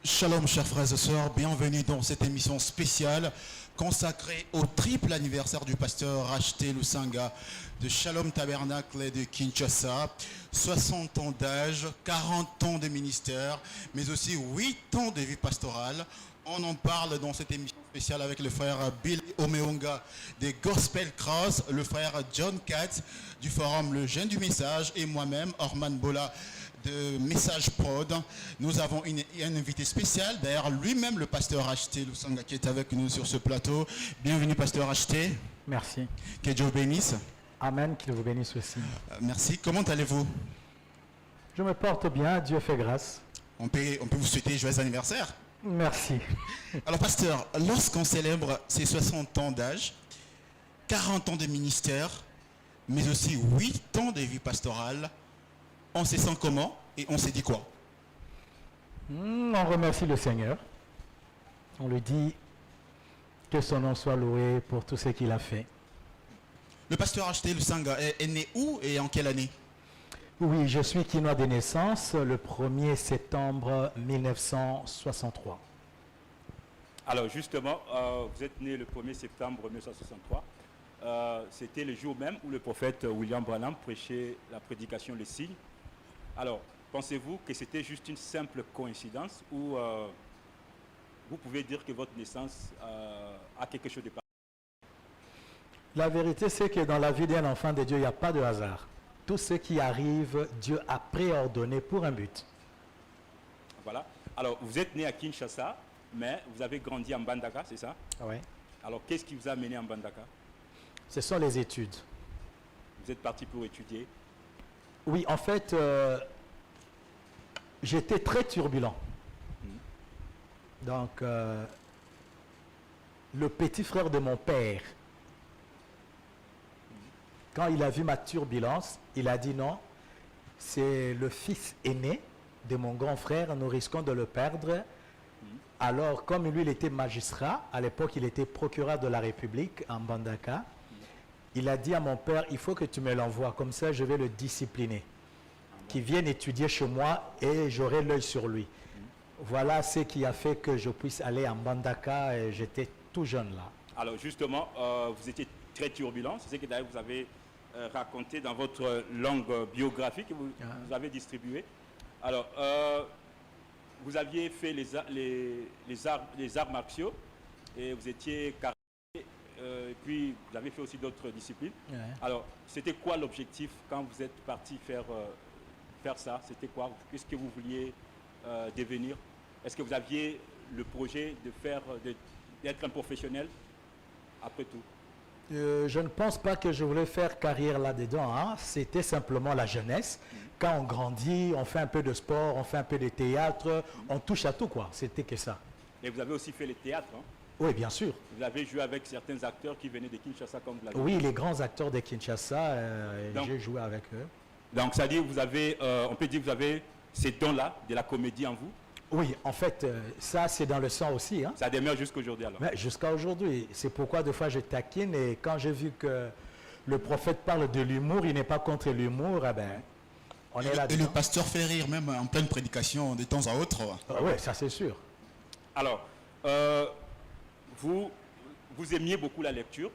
Shalom chers frères et sœurs, bienvenue dans cette émission spéciale consacrée au triple anniversaire du pasteur Racheté Lusanga de Shalom Tabernacle de Kinshasa. 60 ans d'âge, 40 ans de ministère, mais aussi 8 ans de vie pastorale. On en parle dans cette émission spéciale avec le frère Bill Omeonga des Gospel Cross, le frère John Katz du forum Le Jeune du Message et moi-même, Orman Bola de Message Prod. Nous avons un invité spécial, d'ailleurs lui-même le pasteur Racheté Lusanga qui est avec nous sur ce plateau. Bienvenue pasteur Racheté. Merci. Que Dieu vous bénisse. Amen, qu'il vous bénisse aussi. Merci. Comment allez-vous? Je me porte bien, Dieu fait grâce. On peut vous souhaiter joyeux anniversaire. Merci. Alors pasteur, lorsqu'on célèbre ses 60 ans d'âge, 40 ans de ministère, mais aussi 8 ans de vie pastorale, on se sent comment et on se dit quoi? On remercie le Seigneur. On lui dit que son nom soit loué pour tout ce qu'il a fait. Le pasteur Racheté Lusanga est né où et en quelle année? Oui, je suis quinois de naissance le 1er septembre 1963. Alors justement, vous êtes né le 1er septembre 1963. C'était le jour même où le prophète William Branham prêchait la prédication Les Signes. Alors, pensez-vous que c'était juste une simple coïncidence ou vous pouvez dire que votre naissance a quelque chose de particulier? La vérité, c'est que dans la vie d'un enfant de Dieu, il n'y a pas de hasard. Tout ce qui arrive, Dieu a préordonné pour un but. Voilà. Alors, vous êtes né à Kinshasa, mais vous avez grandi en Mbandaka, c'est ça? Oui. Alors, qu'est-ce qui vous a amené en Mbandaka? Ce sont les études. Vous êtes parti pour étudier? Oui, en fait, j'étais très turbulent. Donc, le petit frère de mon père, quand il a vu ma turbulence, il a dit non, c'est le fils aîné de mon grand frère, nous risquons de le perdre. Alors, comme lui, il était magistrat, à l'époque, il était procureur de la République en Mbandaka, il a dit à mon père, il faut que tu me l'envoies, comme ça je vais le discipliner. Qu'il vienne étudier chez moi et j'aurai l'œil sur lui. Voilà ce qui a fait que je puisse aller en Mbandaka et j'étais tout jeune là. Alors justement, vous étiez très turbulent, c'est ce que d'ailleurs vous avez raconté dans votre longue biographie que vous avez distribuée. Alors, vous aviez fait les arts martiaux et vous étiez karaté, et puis vous avez fait aussi d'autres disciplines. Ouais. Alors, c'était quoi l'objectif quand vous êtes parti faire ça? C'était quoi? Qu'est-ce que vous vouliez devenir? Est-ce que vous aviez le projet d'être un professionnel après tout? Je ne pense pas que je voulais faire carrière là-dedans. Hein. C'était simplement la jeunesse. Quand on grandit, on fait un peu de sport, on fait un peu de théâtre, on touche à tout quoi. C'était que ça. Et vous avez aussi fait le théâtre, hein? Oui, bien sûr. Vous avez joué avec certains acteurs qui venaient de Kinshasa comme vous l'avez Oui, dit. les grands acteurs de Kinshasa, j'ai joué avec eux. Donc, c'est-à-dire vous avez, on peut dire que vous avez ces dons-là de la comédie en vous. Oui, en fait, ça c'est dans le sang aussi. Hein. Ça demeure jusqu'aujourd'hui alors. Mais jusqu'à aujourd'hui. C'est pourquoi des fois je taquine et quand j'ai vu que le prophète parle de l'humour, il n'est pas contre l'humour, eh ben, on est là. Et le pasteur fait rire même en pleine prédication de temps à autre. Oui, ça c'est sûr. Alors, vous aimiez beaucoup la lecture,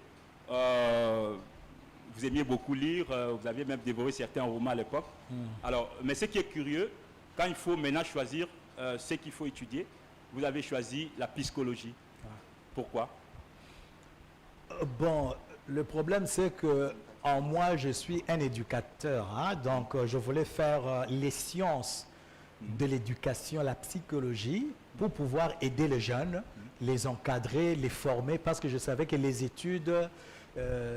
vous aimiez beaucoup lire, vous aviez même dévoré certains romans à l'époque. Alors, mais ce qui est curieux, quand il faut maintenant choisir ce qu'il faut étudier, vous avez choisi la psychologie. Pourquoi? Bon, le problème c'est que en moi je suis un éducateur, hein, donc je voulais faire les sciences de l'éducation, la psychologie, pour pouvoir aider les jeunes, les encadrer, les former, parce que je savais que les études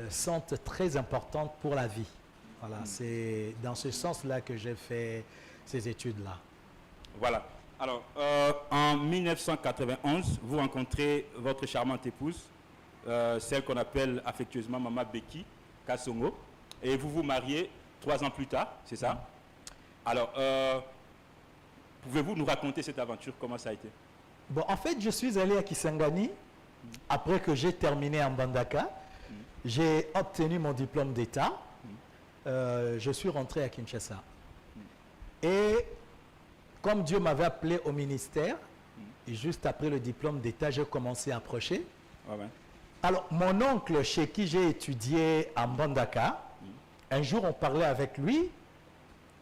sont très importantes pour la vie. Voilà, c'est dans ce sens-là que j'ai fait ces études-là. Voilà. Alors, en 1991, vous rencontrez votre charmante épouse, celle qu'on appelle affectueusement Maman Becky Kassongo, et vous vous mariez 3 ans plus tard, c'est ça? Alors, pouvez-vous nous raconter cette aventure, comment ça a été? Bon, en fait, je suis allé à Kisangani après que j'ai terminé en Mbandaka. J'ai obtenu mon diplôme d'État. Je suis rentré à Kinshasa. Et comme Dieu m'avait appelé au ministère, Et juste après le diplôme d'État, j'ai commencé à prêcher. Ouais, ouais. Alors, mon oncle, chez qui j'ai étudié à Mbandaka, un jour, on parlait avec lui.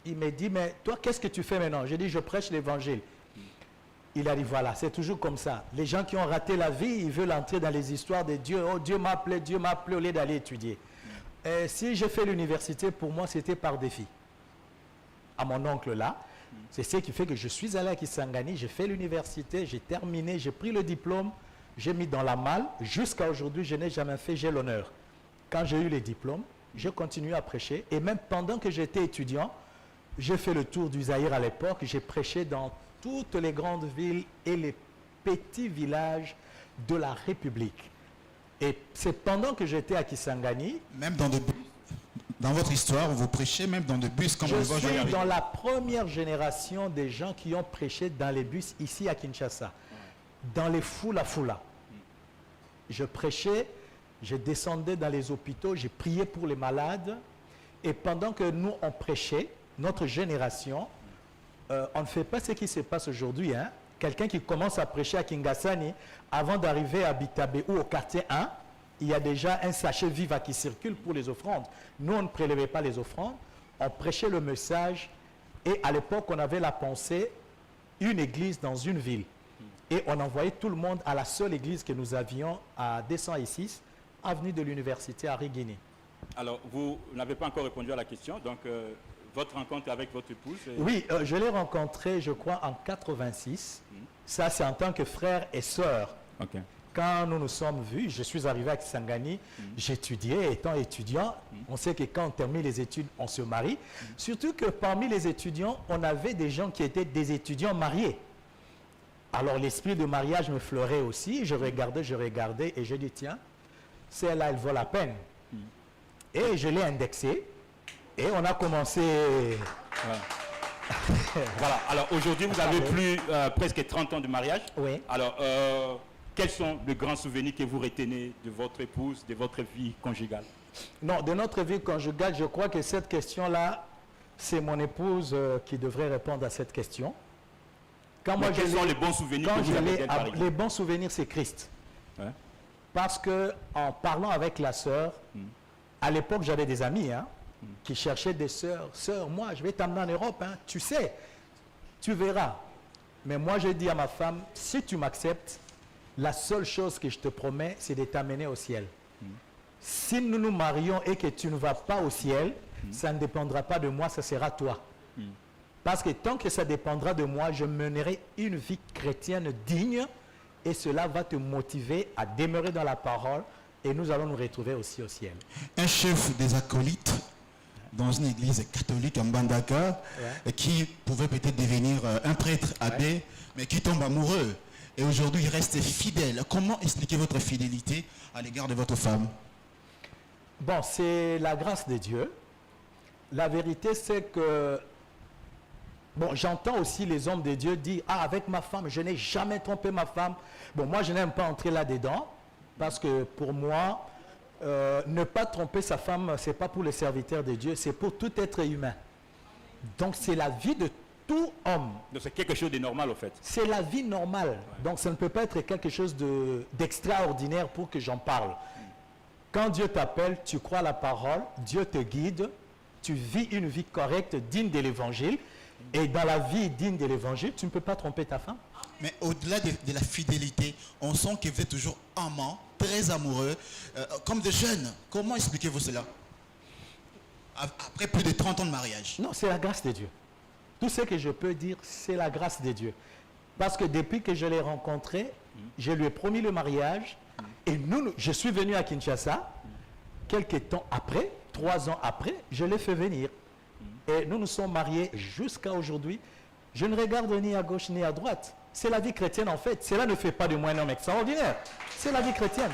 Il m'a dit, mais toi, qu'est-ce que tu fais maintenant? J'ai dit, je prêche l'évangile. Il a dit, voilà, c'est toujours comme ça. Les gens qui ont raté la vie, ils veulent entrer dans les histoires de Dieu. Oh, Dieu m'a appelé, au lieu d'aller étudier. Et si j'ai fait l'université, pour moi, c'était par défi. À mon oncle là, c'est ce qui fait que je suis allé à Kisangani, j'ai fait l'université, j'ai terminé, j'ai pris le diplôme, j'ai mis dans la malle. Jusqu'à aujourd'hui, je n'ai jamais fait, j'ai l'honneur. Quand j'ai eu les diplômes, j'ai continué à prêcher. Et même pendant que j'étais étudiant, j'ai fait le tour du Zaïre à l'époque. J'ai prêché dans toutes les grandes villes et les petits villages de la République. Et c'est pendant que j'étais à Kisangani. Même dans votre histoire, vous prêchez même dans des bus comme on le voit Je suis aujourd'hui. dans la première génération des gens qui ont prêché dans les bus ici à Kinshasa. Dans les foula. Je prêchais, je descendais dans les hôpitaux, j'ai prié pour les malades. Et pendant que nous, on prêchait, notre génération, on ne fait pas ce qui se passe aujourd'hui. Hein. Quelqu'un qui commence à prêcher à Kingasani, avant d'arriver à Bitabe ou au quartier 1, il y a déjà un sachet Viva qui circule pour les offrandes. Nous, on ne prélevait pas les offrandes, on prêchait le message. Et à l'époque, on avait la pensée, une église dans une ville. Et on envoyait tout le monde à la seule église que nous avions à 206, avenue de l'Université à Rigini. Alors, vous n'avez pas encore répondu à la question, donc votre rencontre avec votre épouse Oui, je l'ai rencontrée, je crois, en 86. Ça, c'est en tant que frère et sœur. Ok. Quand nous nous sommes vus, je suis arrivé à Kisangani, j'étudiais, étant étudiant, on sait que quand on termine les études, on se marie. Surtout que parmi les étudiants, on avait des gens qui étaient des étudiants mariés. Alors l'esprit de mariage me fleurait aussi, je regardais et je dis tiens, celle-là, elle vaut la peine. Et je l'ai indexée et on a commencé... Voilà, alors aujourd'hui vous avez plus presque 30 ans de mariage. Oui. Alors, quels sont les grands souvenirs que vous retenez de votre épouse, de votre vie conjugale? Non, de notre vie conjugale, je crois que cette question-là, c'est mon épouse qui devrait répondre à cette question. Quand moi, quels sont les bons souvenirs que vous avez d'elle, par exemple? Les bons souvenirs, c'est Christ. Ouais. Parce que en parlant avec la sœur, à l'époque, j'avais des amis qui cherchaient des sœurs. Sœur, moi, je vais t'amener en Europe. Hein. Tu sais, tu verras. Mais moi, j'ai dit à ma femme, si tu m'acceptes, la seule chose que je te promets, c'est de t'amener au ciel. Si nous nous marions et que tu ne vas pas au ciel, ça ne dépendra pas de moi, ça sera toi. Parce que tant que ça dépendra de moi, je mènerai une vie chrétienne digne et cela va te motiver à demeurer dans la parole et nous allons nous retrouver aussi au ciel. Un chef des acolytes dans une église catholique en Mbandaka qui pouvait peut-être devenir un prêtre abbé, mais qui tombe amoureux. Et aujourd'hui, il reste fidèle. Comment expliquer votre fidélité à l'égard de votre femme? Bon, c'est la grâce de Dieu. La vérité, c'est que... Bon, j'entends aussi les hommes de Dieu dire « Ah, avec ma femme, je n'ai jamais trompé ma femme. » Bon, moi, je n'aime pas entrer là-dedans, parce que pour moi, ne pas tromper sa femme, ce n'est pas pour les serviteurs de Dieu, c'est pour tout être humain. Donc, c'est la vie de tout homme. Donc, c'est quelque chose de normal, au fait. C'est la vie normale. Ouais. Donc, ça ne peut pas être quelque chose d'extraordinaire pour que j'en parle. Quand Dieu t'appelle, tu crois à la parole, Dieu te guide, tu vis une vie correcte, digne de l'évangile. Et dans la vie digne de l'évangile, tu ne peux pas tromper ta femme. Mais au-delà de la fidélité, on sent que vous êtes toujours amant, très amoureux, comme des jeunes. Comment expliquez-vous cela? Après plus de 30 ans de mariage. Non, c'est la grâce de Dieu. Tout ce que je peux dire, c'est la grâce de Dieu. Parce que depuis que je l'ai rencontré, je lui ai promis le mariage. Et je suis venu à Kinshasa. Quelques temps après, 3 ans après, je l'ai fait venir. Et nous nous sommes mariés jusqu'à aujourd'hui. Je ne regarde ni à gauche ni à droite. C'est la vie chrétienne en fait. Cela ne fait pas de moi un homme extraordinaire. C'est la vie chrétienne.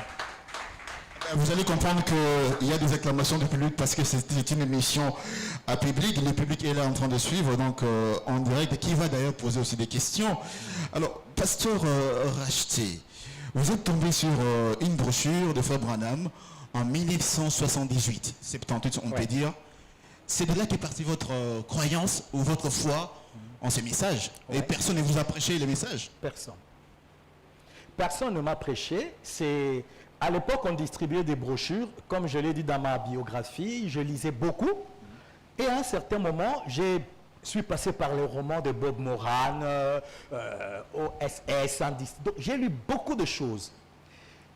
Vous allez comprendre qu'il y a des acclamations du public parce que c'est une émission à public. Le public est là en train de suivre, donc en direct, qui va d'ailleurs poser aussi des questions. Alors, pasteur Racheté, vous êtes tombé sur une brochure de Frère Branham en 1978, 78 on peut dire. C'est de là qu'est partie votre croyance ou votre foi en ces messages. Et personne ne vous a prêché les messages? Personne. Personne ne m'a prêché. À l'époque, on distribuait des brochures. Comme je l'ai dit dans ma biographie, je lisais beaucoup. Et à un certain moment, je suis passé par les romans de Bob Moran, OSS 110. Donc, j'ai lu beaucoup de choses.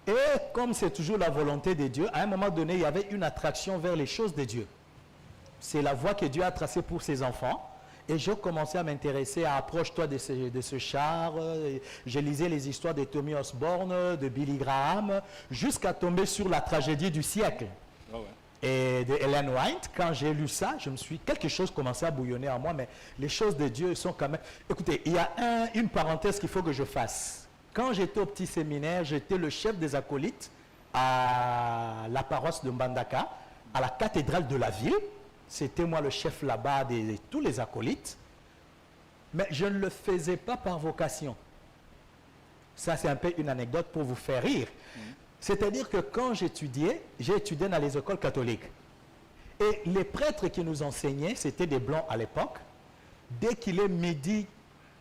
Et comme c'est toujours la volonté de Dieu, à un moment donné, il y avait une attraction vers les choses de Dieu. C'est la voie que Dieu a tracée pour ses enfants. Et je commençais à m'intéresser à Approche-toi de ce char. Je lisais les histoires de Tommy Osborne, de Billy Graham, jusqu'à tomber sur la tragédie du siècle. Oh ouais. Et de Ellen White. Quand j'ai lu ça, quelque chose commençait à bouillonner en moi, mais les choses de Dieu sont quand même... Écoutez, il y a une parenthèse qu'il faut que je fasse. Quand j'étais au petit séminaire, j'étais le chef des acolytes à la paroisse de Mbandaka, à la cathédrale de la ville. C'était moi le chef là-bas de tous les acolytes. Mais je ne le faisais pas par vocation. Ça, c'est un peu une anecdote pour vous faire rire. C'est-à-dire que quand j'ai étudié dans les écoles catholiques. Et les prêtres qui nous enseignaient, c'était des blancs à l'époque. Dès qu'il est midi,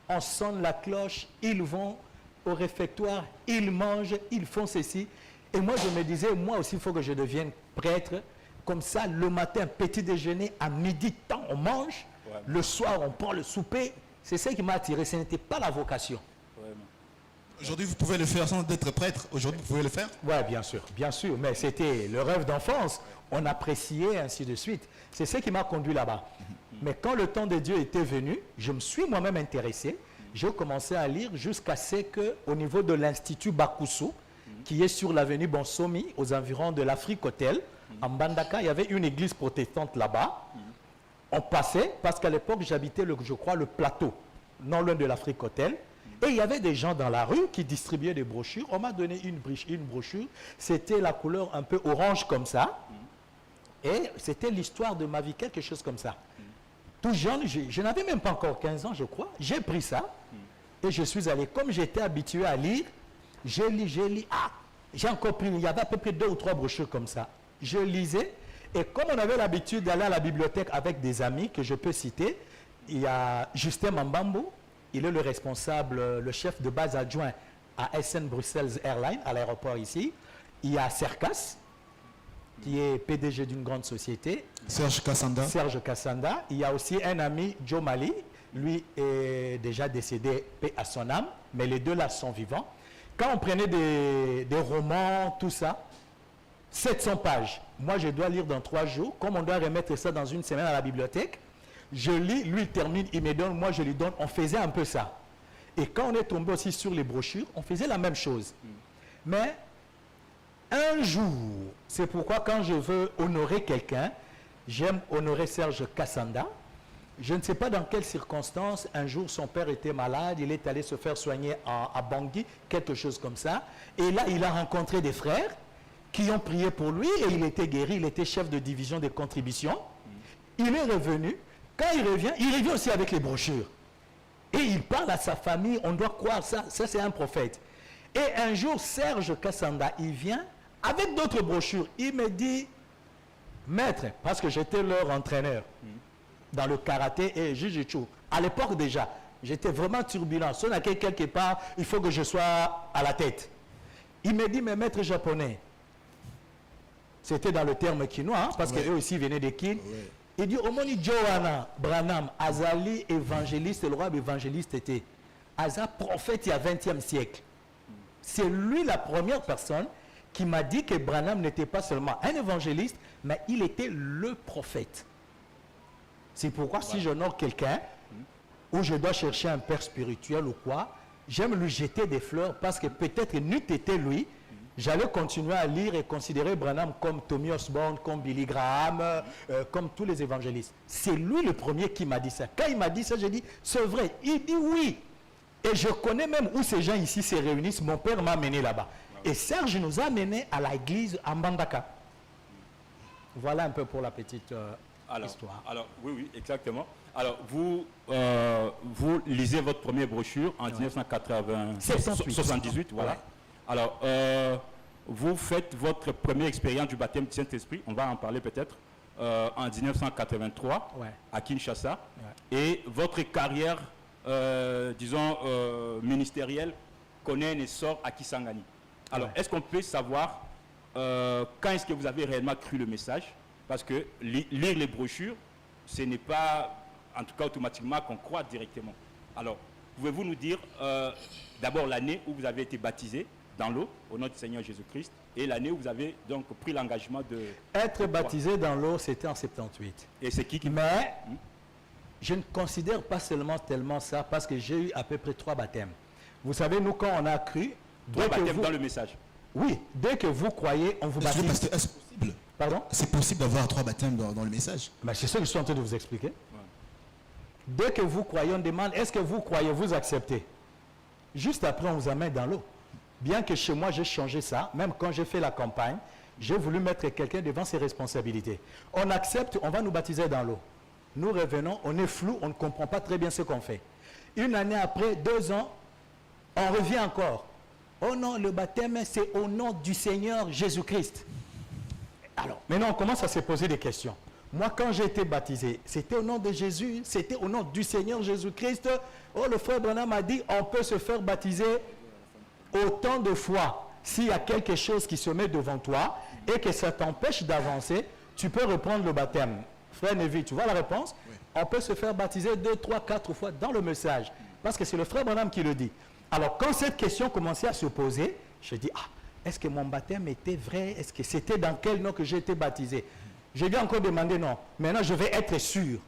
on sonne la cloche, ils vont au réfectoire, ils mangent, ils font ceci. Et moi, je me disais, moi aussi, il faut que je devienne prêtre. Comme ça, le matin, petit déjeuner, à midi, temps, on mange. Ouais. Le soir, on prend le souper. C'est ça qui m'a attiré. Ce n'était pas la vocation. Ouais. Aujourd'hui, vous pouvez le faire sans être prêtre. Aujourd'hui, vous pouvez le faire? Oui, bien sûr. Bien sûr. Mais c'était le rêve d'enfance. On appréciait, ainsi de suite. C'est ce qui m'a conduit là-bas. Mais quand le temps de Dieu était venu, je me suis moi-même intéressé. J'ai commencé à lire jusqu'à ce qu'au niveau de l'Institut Bakusu, qui est sur l'avenue Bonsomi, aux environs de l'Afrique Hotel, en Mbandaka, il y avait une église protestante là-bas. On passait, parce qu'à l'époque, j'habitais, je crois, le plateau, non loin de l'Afrique Hotel. Et il y avait des gens dans la rue qui distribuaient des brochures. On m'a donné une brochure. C'était la couleur un peu orange comme ça. Et c'était l'histoire de ma vie, quelque chose comme ça. Tout jeune, je n'avais même pas encore 15 ans, je crois. J'ai pris ça et je suis allé. Comme j'étais habitué à lire, j'ai lu. Ah, j'ai encore pris, il y avait à peu près 2 ou 3 brochures comme ça. Je lisais et comme on avait l'habitude d'aller à la bibliothèque avec des amis que je peux citer, il y a Justin Mambambo, il est le responsable, le chef de base adjoint à SN Bruxelles Airlines, à l'aéroport ici. Il y a Cercas, qui est PDG d'une grande société. Serge Kassanda. Serge Kassanda. Il y a aussi un ami, Joe Mali. Lui est déjà décédé, paix à son âme, mais les deux là sont vivants. Quand on prenait des romans, tout ça, 700 pages. Moi, je dois lire dans 3 jours. Comme on doit remettre ça dans une semaine à la bibliothèque, je lis, lui il termine, il me donne, moi je lui donne. On faisait un peu ça. Et quand on est tombé aussi sur les brochures, on faisait la même chose. Mais un jour, c'est pourquoi quand je veux honorer quelqu'un, j'aime honorer Serge Kassanda. Je ne sais pas dans quelles circonstances, un jour son père était malade, il est allé se faire soigner à Bangui, quelque chose comme ça. Et là, il a rencontré des frères qui ont prié pour lui et il était guéri, il était chef de division des contributions. Il est revenu. Quand il revient aussi avec les brochures. Et il parle à sa famille, on doit croire ça, ça c'est un prophète. Et un jour, Serge Kassanda, il vient avec d'autres brochures. Il me dit, maître, parce que j'étais leur entraîneur dans le karaté et jiu-jitsu. À l'époque déjà, j'étais vraiment turbulent. Si on a quelque part, il faut que je sois à la tête. Il me dit, mais maître japonais, c'était dans le terme kinois, hein, parce qu'eux aussi venaient des Kin. Il dit, Omoni Johanna Branham, Azali évangéliste, le roi évangéliste était. Aza prophète il y a 20e siècle. C'est lui la première personne qui m'a dit que Branham n'était pas seulement un évangéliste, mais il était le prophète. C'est pourquoi si j'honore quelqu'un, ou je dois chercher un père spirituel ou quoi, j'aime lui jeter des fleurs parce que peut-être n'eût été lui, j'allais continuer à lire et considérer Branham comme Tommy Osborne, comme Billy Graham, comme tous les évangélistes. C'est lui le premier qui m'a dit ça. Quand il m'a dit ça, j'ai dit, c'est vrai. Il dit oui. Et je connais même où ces gens ici se réunissent. Mon père m'a amené là-bas. Et Serge nous a amenés à l'église à Mbandaka. Voilà un peu pour la petite histoire. Alors, oui, exactement. Alors, vous lisez votre première brochure en 1978, voilà. Ouais. Alors, vous faites votre première expérience du baptême du Saint-Esprit, on va en parler peut-être, en 1983, à Kinshasa. Ouais. Et votre carrière, disons, ministérielle connaît un essor à Kisangani. Alors, est-ce qu'on peut savoir quand est-ce que vous avez réellement cru le message? Parce que lire les brochures, ce n'est pas, en tout cas automatiquement, qu'on croit directement. Alors, pouvez-vous nous dire d'abord l'année où vous avez été baptisé dans l'eau, au nom du Seigneur Jésus-Christ, et l'année où vous avez donc pris l'engagement de... Être baptisé dans l'eau, c'était en 78. Et c'est qui Mais je ne considère pas seulement tellement ça, parce que j'ai eu à peu près 3 baptêmes. Vous savez, nous, quand on a cru... Trois baptêmes dans le message. Oui, dès que vous croyez, on vous baptise. Est-ce possible? Pardon? C'est possible d'avoir 3 baptêmes dans le message? Mais c'est ce que je suis en train de vous expliquer. Dès que vous croyez, on demande, est-ce que vous croyez, vous acceptez? Juste après, on vous amène dans l'eau. Bien que chez moi, j'ai changé ça, même quand j'ai fait la campagne, j'ai voulu mettre quelqu'un devant ses responsabilités. On accepte, on va nous baptiser dans l'eau. Nous revenons, on est flou, on ne comprend pas très bien ce qu'on fait. Une année après, 2 ans, on revient encore. Oh non, le baptême, c'est au nom du Seigneur Jésus-Christ. Alors, maintenant, on commence à se poser des questions. Moi, quand j'ai été baptisé, c'était au nom de Jésus, c'était au nom du Seigneur Jésus-Christ. Oh, le frère Branham m'a dit, on peut se faire baptiser autant de fois. S'il y a quelque chose qui se met devant toi et que ça t'empêche d'avancer, tu peux reprendre le baptême. Frère Nevi, tu vois la réponse? Oui. On peut se faire baptiser 2, 3, 4 fois dans le message. Parce que c'est le frère Branham qui le dit. Alors, quand cette question commençait à se poser, je dis, est-ce que mon baptême était vrai? Est-ce que c'était dans quel nom que j'ai été baptisé? Je lui ai encore demandé non. Maintenant, je vais être sûr.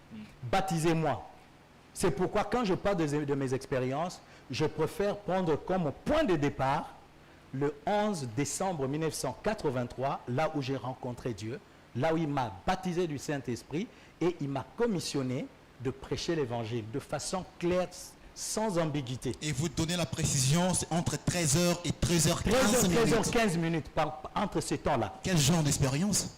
Baptisez-moi. C'est pourquoi, quand je parle de mes expériences, je préfère prendre comme point de départ le 11 décembre 1983, là où j'ai rencontré Dieu, là où il m'a baptisé du Saint-Esprit et il m'a commissionné de prêcher l'évangile de façon claire, sans ambiguïté. Et vous donnez la précision, c'est entre 13h et 13h15 minutes. 13h15 minutes, entre ces temps-là. Quel genre d'expérience?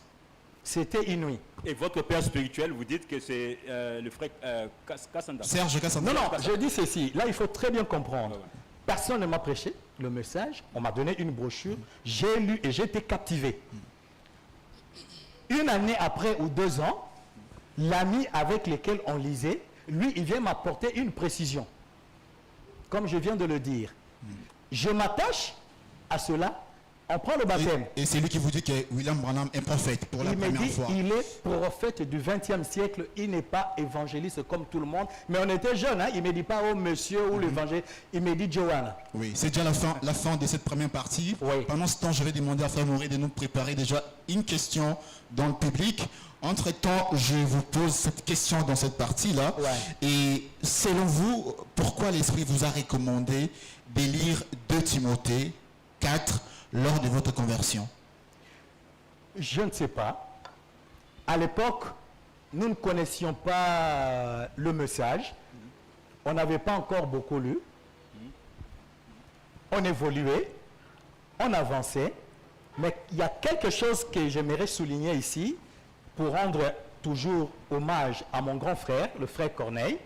C'était inouï. Et votre père spirituel, vous dites que c'est le frère Kassanda. Serge Kassanda. Non, je dis ceci. Là, il faut très bien comprendre. Personne ne m'a prêché le message. On m'a donné une brochure. J'ai lu et j'ai été captivé. Une année après ou 2 ans, l'ami avec lequel on lisait, lui, il vient m'apporter une précision. Comme je viens de le dire. Je m'attache à cela. On prend le baptême. Et c'est lui qui vous dit que William Branham est prophète pour la première fois. Il est prophète du XXe siècle. Il n'est pas évangéliste comme tout le monde. Mais on était jeunes. Hein? Il ne me dit pas, oh monsieur, ou l'évangéliste. Il me dit, Joanna. Oui, c'est déjà la fin de cette première partie. Oui. Pendant ce temps, je vais demander à Frère Maury de nous préparer déjà une question dans le public. Entre-temps, je vous pose cette question dans cette partie-là. Ouais. Et selon vous, pourquoi l'Esprit vous a recommandé de lire 2 Timothée 4 lors de votre conversion? Je ne sais pas. À l'époque, nous ne connaissions pas le message. On n'avait pas encore beaucoup lu. On évoluait. On avançait. Mais il y a quelque chose que j'aimerais souligner ici pour rendre toujours hommage à mon grand frère, le frère Corneille.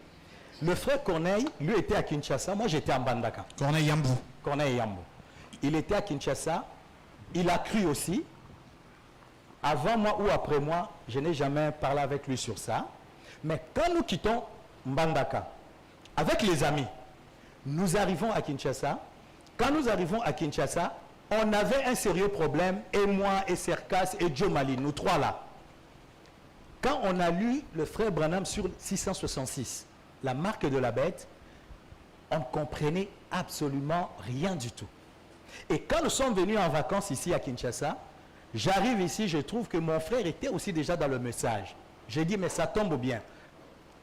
Le frère Corneille, lui, était à Kinshasa. Moi, j'étais à Mbandaka. Corneille Yambou. Corneille Yambou. Il était à Kinshasa. Il a cru aussi. Avant moi ou après moi, je n'ai jamais parlé avec lui sur ça. Mais quand nous quittons Mbandaka, avec les amis, nous arrivons à Kinshasa. Quand nous arrivons à Kinshasa, on avait un sérieux problème, et moi, et Serkas, et Joe Mali, nous 3 là. Quand on a lu le frère Branham sur 666, la marque de la bête, on ne comprenait absolument rien du tout. Et quand nous sommes venus en vacances ici à Kinshasa, j'arrive ici, je trouve que mon frère était aussi déjà dans le message. J'ai dit, mais ça tombe bien.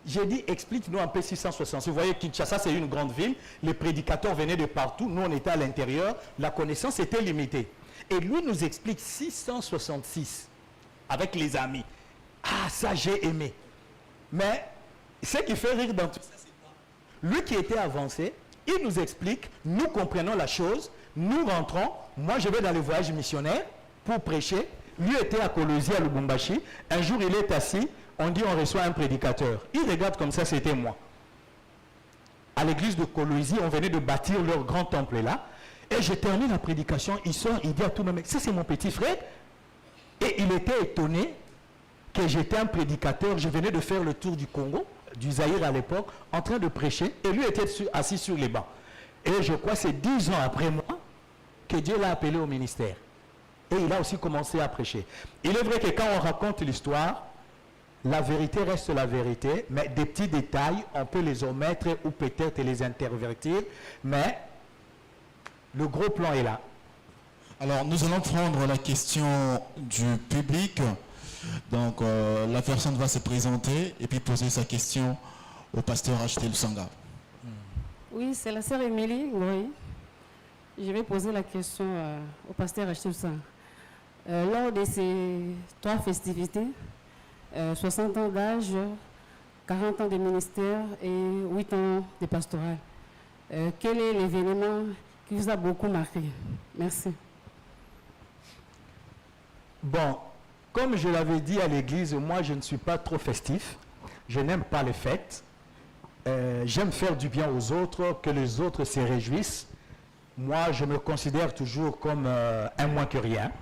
J'ai dit, explique-nous un peu 666. Vous voyez, Kinshasa, c'est une grande ville. Les prédicateurs venaient de partout. Nous, on était à l'intérieur. La connaissance était limitée. Et lui nous explique 666 avec les amis. Ah, ça, j'ai aimé. Mais ce qui fait rire dans tout ça, c'est quoi? Lui qui était avancé, il nous explique, nous comprenons la chose, nous rentrons. Moi, je vais dans le voyage missionnaire pour prêcher. Lui était à Kolosi, à Lubumbashi. Un jour, il est assis. On dit, on reçoit un prédicateur. Il regarde comme ça, c'était moi. À l'église de Kolosi, on venait de bâtir leur grand temple là. Et je termine la prédication. Il sort, il dit à tout le monde, ça c'est mon petit frère. Et il était étonné que j'étais un prédicateur. Je venais de faire le tour du Congo, du Zaïre à l'époque, en train de prêcher. Et lui était assis sur les bancs. Et je crois que c'est 10 ans après moi que Dieu l'a appelé au ministère. Et il a aussi commencé à prêcher. Il est vrai que quand on raconte l'histoire, la vérité reste la vérité, mais des petits détails, on peut les omettre ou peut-être les intervertir, mais le gros plan est là. Alors, nous allons prendre la question du public. Donc, la personne va se présenter et puis poser sa question au pasteur Racheté Lusanga. Oui, c'est la sœur Émilie. Oui. Je vais poser la question au pasteur Racheté Lusanga. Lors de ces 3 festivités, 60 ans d'âge, 40 ans de ministère et 8 ans de pastoral, quel est l'événement qui vous a beaucoup marqué? Merci. Bon, comme je l'avais dit à l'église, moi je ne suis pas trop festif. Je n'aime pas les fêtes. J'aime faire du bien aux autres, que les autres se réjouissent. Moi, je me considère toujours comme un moins que rien.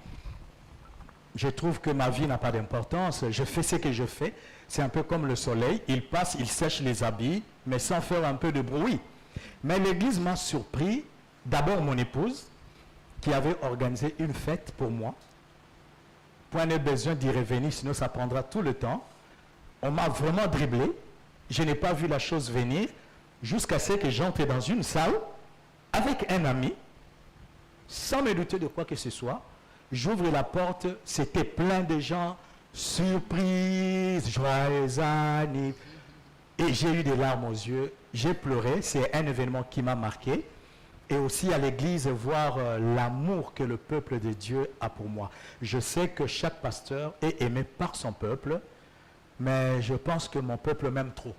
Je trouve que ma vie n'a pas d'importance. Je fais ce que je fais. C'est un peu comme le soleil. Il passe, il sèche les habits, mais sans faire un peu de bruit. Mais l'église m'a surpris. D'abord mon épouse, qui avait organisé une fête pour moi. Point de besoin d'y revenir, sinon ça prendra tout le temps. On m'a vraiment dribblé. Je n'ai pas vu la chose venir jusqu'à ce que j'entre dans une salle avec un ami, sans me douter de quoi que ce soit. J'ouvre la porte, c'était plein de gens, surprise, joyeux anniversaire. Et j'ai eu des larmes aux yeux, j'ai pleuré, c'est un événement qui m'a marqué. Et aussi à l'église, voir l'amour que le peuple de Dieu a pour moi. Je sais que chaque pasteur est aimé par son peuple, mais je pense que mon peuple m'aime trop.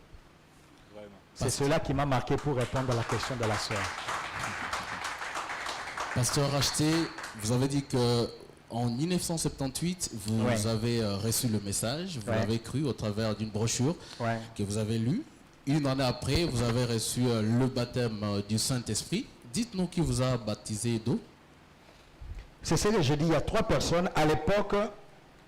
C'est cela qui m'a marqué pour répondre à la question de la sœur. Pasteur Racheté, vous avez dit que en 1978, vous avez reçu le message, vous l'avez cru au travers d'une brochure que vous avez lue. Une année après, vous avez reçu le baptême du Saint-Esprit. Dites-nous qui vous a baptisé d'eau. C'est ce que je dis, il y a 3 personnes. À l'époque,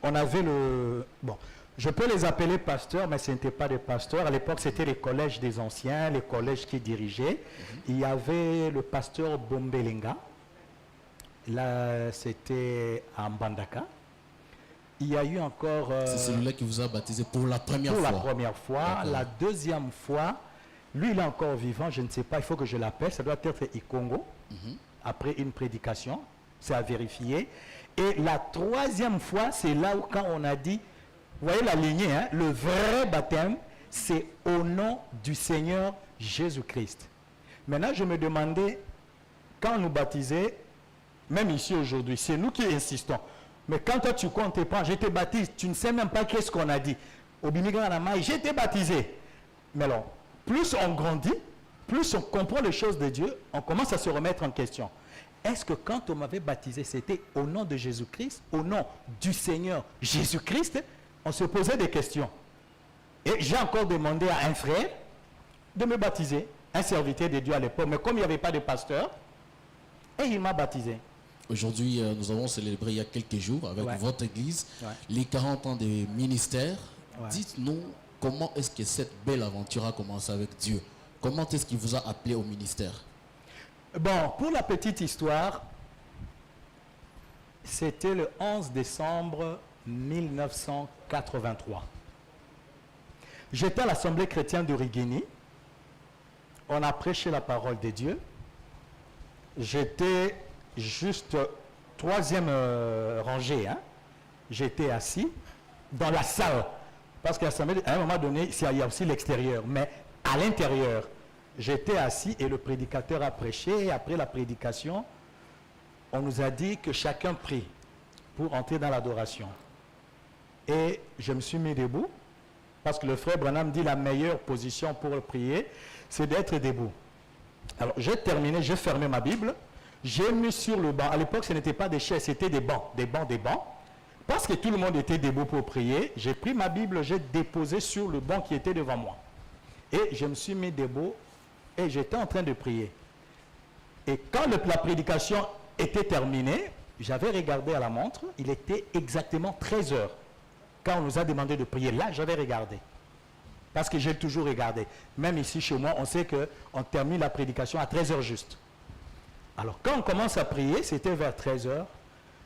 on avait le... Bon, je peux les appeler pasteurs, mais ce n'étaient pas des pasteurs. À l'époque, c'était les collèges des anciens, les collèges qui dirigeaient. Il y avait le pasteur Bombelenga. Là, c'était à Mbandaka. Il y a eu encore... C'est celui-là qui vous a baptisé pour la première fois. Pour la première fois. La deuxième fois, lui, il est encore vivant, je ne sais pas, il faut que je l'appelle. Ça doit être Ikongo, après une prédication. C'est à vérifier. Et la 3e fois, c'est là où quand on a dit, vous voyez la lignée, hein, le vrai baptême, c'est au nom du Seigneur Jésus-Christ. Maintenant, je me demandais, quand on nous baptisait, même ici aujourd'hui, c'est nous qui insistons. Mais quand toi tu comptes et prends, je te baptise, tu ne sais même pas qu'est-ce qu'on a dit. Au Bimigranamaï, j'ai été baptisé. Mais alors, plus on grandit, plus on comprend les choses de Dieu, on commence à se remettre en question. Est-ce que quand on m'avait baptisé, c'était au nom de Jésus-Christ, au nom du Seigneur Jésus-Christ? On se posait des questions. Et j'ai encore demandé à un frère de me baptiser, un serviteur de Dieu à l'époque. Mais comme il n'y avait pas de pasteur, et il m'a baptisé. Aujourd'hui, nous avons célébré il y a quelques jours avec votre église les 40 ans de ministère. Dites-nous comment est-ce que cette belle aventure a commencé avec Dieu? Comment est-ce qu'il vous a appelé au ministère? Bon, pour la petite histoire, c'était le 11 décembre 1983. J'étais à l'Assemblée chrétienne de Rigini. On a prêché la parole de Dieu. J'étais juste 3e rangée. Hein. J'étais assis dans la salle. Parce qu'à un moment donné, il y a aussi l'extérieur. Mais à l'intérieur, j'étais assis et le prédicateur a prêché. Et après la prédication, on nous a dit que chacun prie pour entrer dans l'adoration. Et je me suis mis debout. Parce que le frère Branham dit la meilleure position pour prier, c'est d'être debout. Alors j'ai terminé, j'ai fermé ma Bible. J'ai mis sur le banc. À l'époque, ce n'était pas des chaises, c'était des bancs. Parce que tout le monde était debout pour prier, j'ai pris ma Bible, j'ai déposé sur le banc qui était devant moi. Et je me suis mis debout et j'étais en train de prier. Et quand la prédication était terminée, j'avais regardé à la montre, il était exactement 13 heures. Quand on nous a demandé de prier, là, j'avais regardé. Parce que j'ai toujours regardé. Même ici, chez moi, on sait qu'on termine la prédication à 13 heures juste. Alors, quand on commence à prier, c'était vers 13h.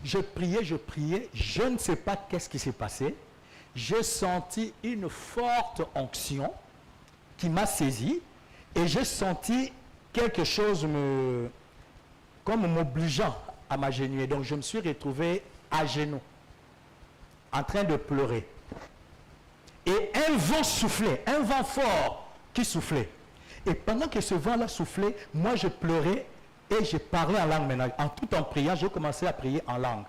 Je priais, je ne sais pas qu'est-ce qui s'est passé. J'ai senti une forte onction qui m'a saisi et j'ai senti quelque chose comme m'obligeant à m'agenouiller. Donc, je me suis retrouvé à genoux, en train de pleurer. Et un vent soufflait, un vent fort qui soufflait. Et pendant que ce vent-là soufflait, moi je pleurais et je parlais en langue maintenant. Tout en priant, j'ai commencé à prier en langue.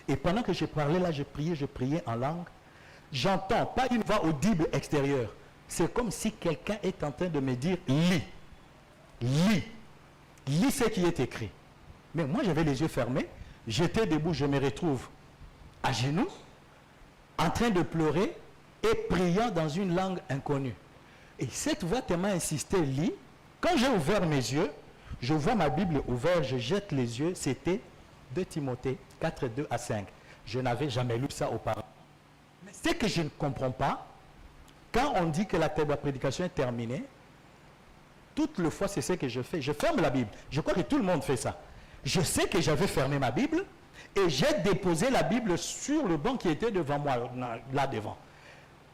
Et pendant que je parlais là, je priais en langue. J'entends pas une voix audible extérieure. C'est comme si quelqu'un est en train de me dire « lis, lis, lis ce qui est écrit ». Mais moi j'avais les yeux fermés, j'étais debout, je me retrouve à genoux, en train de pleurer et priant dans une langue inconnue. Et cette voix tellement insisté, lis. Quand j'ai ouvert mes yeux, je vois ma Bible ouverte, je jette les yeux, c'était 2 Timothée 4, 2 à 5. Je n'avais jamais lu ça auparavant. Mais ce que je ne comprends pas, quand on dit que la prédication est terminée, toutes les fois c'est ce que je fais. Je ferme la Bible. Je crois que tout le monde fait ça. Je sais que j'avais fermé ma Bible et j'ai déposé la Bible sur le banc qui était devant moi, là devant.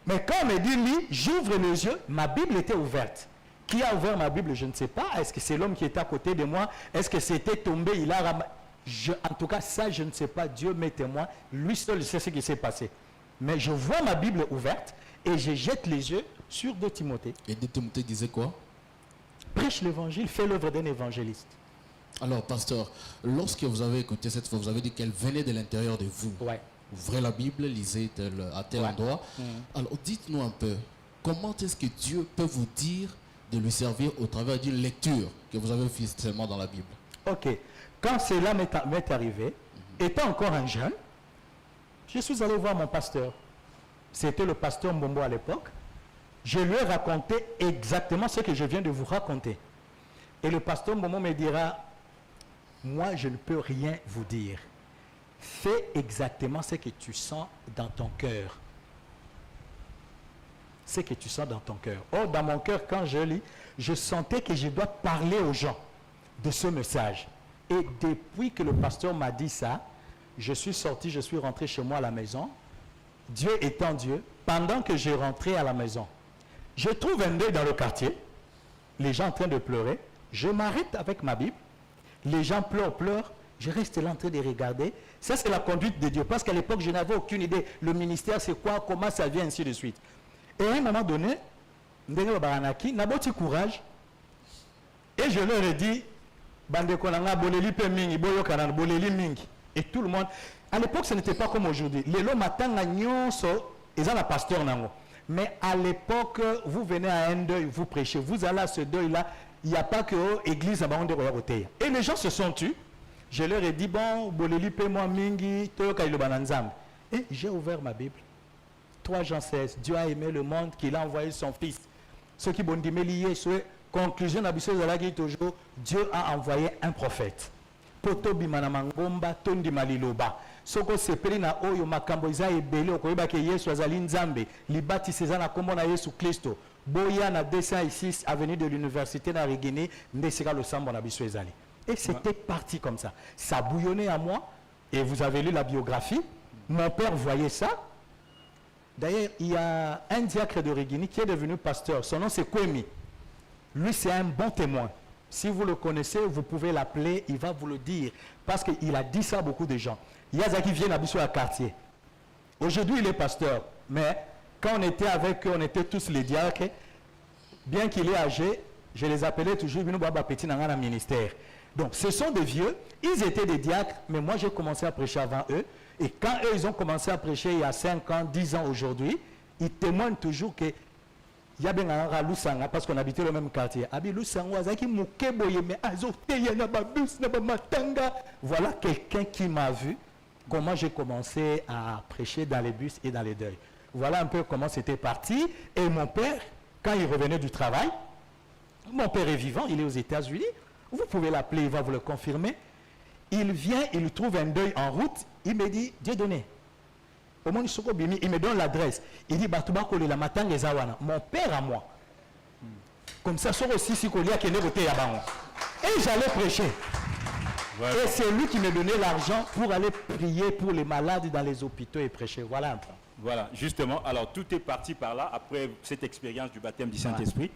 Mais quand on me dit lis, j'ouvre les yeux, ma Bible était ouverte. Qui a ouvert ma Bible, je ne sais pas. Est-ce que c'est l'homme qui était à côté de moi? Est-ce que c'était tombé, il a ramassé? En tout cas, ça, je ne sais pas. Dieu m'est témoin. Lui seul sait ce qui s'est passé. Mais je vois ma Bible ouverte et je jette les yeux sur 2 Timothée. Et 2 Timothée disait quoi? Prêche l'évangile, fais l'œuvre d'un évangéliste. Alors, pasteur, lorsque vous avez écouté cette fois, vous avez dit qu'elle venait de l'intérieur de vous. Ouais. Ouvrez la Bible, lisez à tel endroit. Alors, dites-nous un peu, comment est-ce que Dieu peut vous dire de lui servir au travers d'une lecture que vous avez faite seulement dans la Bible? Ok. Quand cela m'est arrivé, étant encore un jeune, je suis allé voir mon pasteur. C'était le pasteur Mbombo à l'époque. Je lui ai raconté exactement ce que je viens de vous raconter. Et le pasteur Mbombo me dira, moi je ne peux rien vous dire. Fais exactement ce que tu sens dans ton cœur. Ce que tu sens dans ton cœur. Or, dans mon cœur, quand je lis, je sentais que je dois parler aux gens de ce message. Et depuis que le pasteur m'a dit ça, je suis sorti, je suis rentré chez moi à la maison. Dieu étant Dieu, pendant que j'ai rentré à la maison, je trouve un deuil dans le quartier, les gens en train de pleurer. Je m'arrête avec ma Bible, les gens pleurent, je reste là en train de regarder. Ça, c'est la conduite de Dieu, parce qu'à l'époque, je n'avais aucune idée. Le ministère, c'est quoi, comment ça vient, ainsi de suite. Et à un moment donné, n'a pas eu courage, et je leur ai dit, et tout le monde, à l'époque, ce n'était pas comme aujourd'hui. Les lots matin, ils ont la pasteur. Mais à l'époque, vous venez à un deuil, vous prêchez, vous allez à ce deuil-là, il n'y a pas que l'église à de royauté. Et les gens se sont tus. Je leur ai dit, bon, boleli paie-moi mingi, toyoka ilo bananzam. Et j'ai ouvert ma Bible. 3 Jean 16, Dieu a aimé le monde qu'il a envoyé son Fils. Ceux qui vont dire, conclusion toujours, Dieu a envoyé un prophète. Poto bimanamangomba tondi maliloba. Soko sepeli na oyo makambo iza ebele okoyeba ke Yesu azali nzambe libati sezana kombo na Yesu Kristo. Boya na 206 avenue de l'université na Rigini ndesika le sambo na biso ezali. Et c'était parti comme ça. Ça bouillonnait à moi. Et vous avez lu la biographie. Mon père voyait ça. D'ailleurs, il y a un diacre de Rigini qui est devenu pasteur. Son nom c'est Kwemi. Lui, c'est un bon témoin. Si vous le connaissez, vous pouvez l'appeler, il va vous le dire. Parce qu'il a dit ça à beaucoup de gens. Il y a qui viennent à quartier. Aujourd'hui, il est pasteur. Mais quand on était avec eux, on était tous les diacres. Bien qu'il est âgé, je les appelais toujours Petit dans un ministère. Donc, ce sont des vieux. Ils étaient des diacres, mais moi, j'ai commencé à prêcher avant eux. Et quand eux, ils ont commencé à prêcher il y a 5 ans, 10 ans aujourd'hui, ils témoignent toujours que il y a bien un Lusanga parce qu'on habitait le même quartier. Voilà quelqu'un qui m'a vu comment j'ai commencé à prêcher dans les bus et dans les deuils. Voilà un peu comment c'était parti. Et mon père, quand il revenait du travail, mon père est vivant, il est aux États-Unis. Vous pouvez l'appeler, il va vous le confirmer. Il vient, il trouve un deuil en route. Il me dit, Dieu donné. Il me donne l'adresse. Il dit, mon père à moi. Comme ça, sur aussi, si il y a qui est voté à Baron. Et j'allais prêcher. Ouais. Et c'est lui qui me donnait l'argent pour aller prier pour les malades dans les hôpitaux et prêcher. Voilà un peu. Voilà, justement. Alors, tout est parti par là, après cette expérience du baptême du Saint-Esprit.